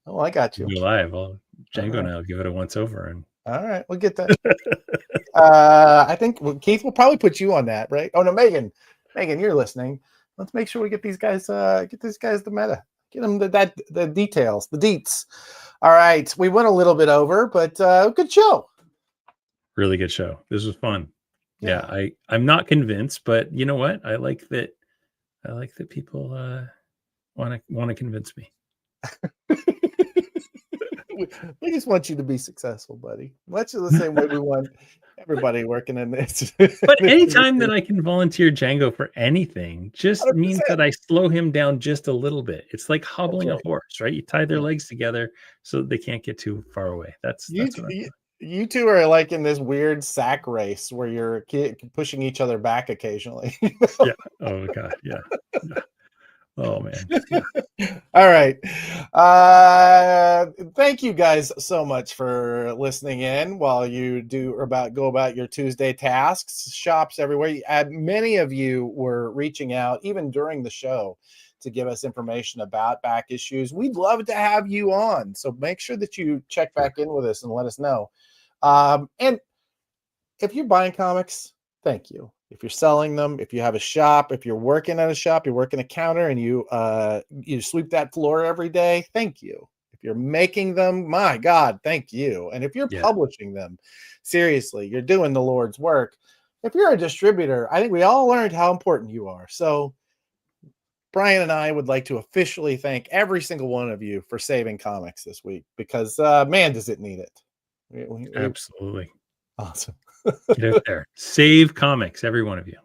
Oh, I got you. Go live. Well, Django and I'll give it a once over. And all right, we'll get that. I think Keith will probably put you on that, right? Oh no, Megan, you're listening. Let's make sure we get these guys the meta. Get them the details, the deets. All right, we went a little bit over, but good show. Really good show. This was fun. Yeah, I'm not convinced, but you know what? I like that people want to convince me. We just want you to be successful, buddy. Much of the same way we want everybody working in this. But anytime that I can volunteer Django for anything just 100%. Means that I slow him down just a little bit. It's like hobbling a horse, right? You tie their legs together so that they can't get too far away. That's what I'm doing. You two are like in this weird sack race where you're pushing each other back occasionally. Yeah. Oh God. Yeah. Oh man. Yeah. All right. Thank you guys so much for listening in while you go about your Tuesday tasks. Shops everywhere. Many of you were reaching out even during the show to give us information about back issues. We'd love to have you on. So make sure that you check back in with us and let us know. And if you're buying comics, thank you. If you're selling them, if you have a shop, if you're working at a shop, you're working a counter and you sweep that floor every day, thank you. If you're making them, my God, thank you. And if you're publishing them, seriously, you're doing the Lord's work. If you're a distributor, I think we all learned how important you are. So Brian and I would like to officially thank every single one of you for saving comics this week because, man, does it need it. Absolutely. Awesome. Get out there. Save comics, every one of you.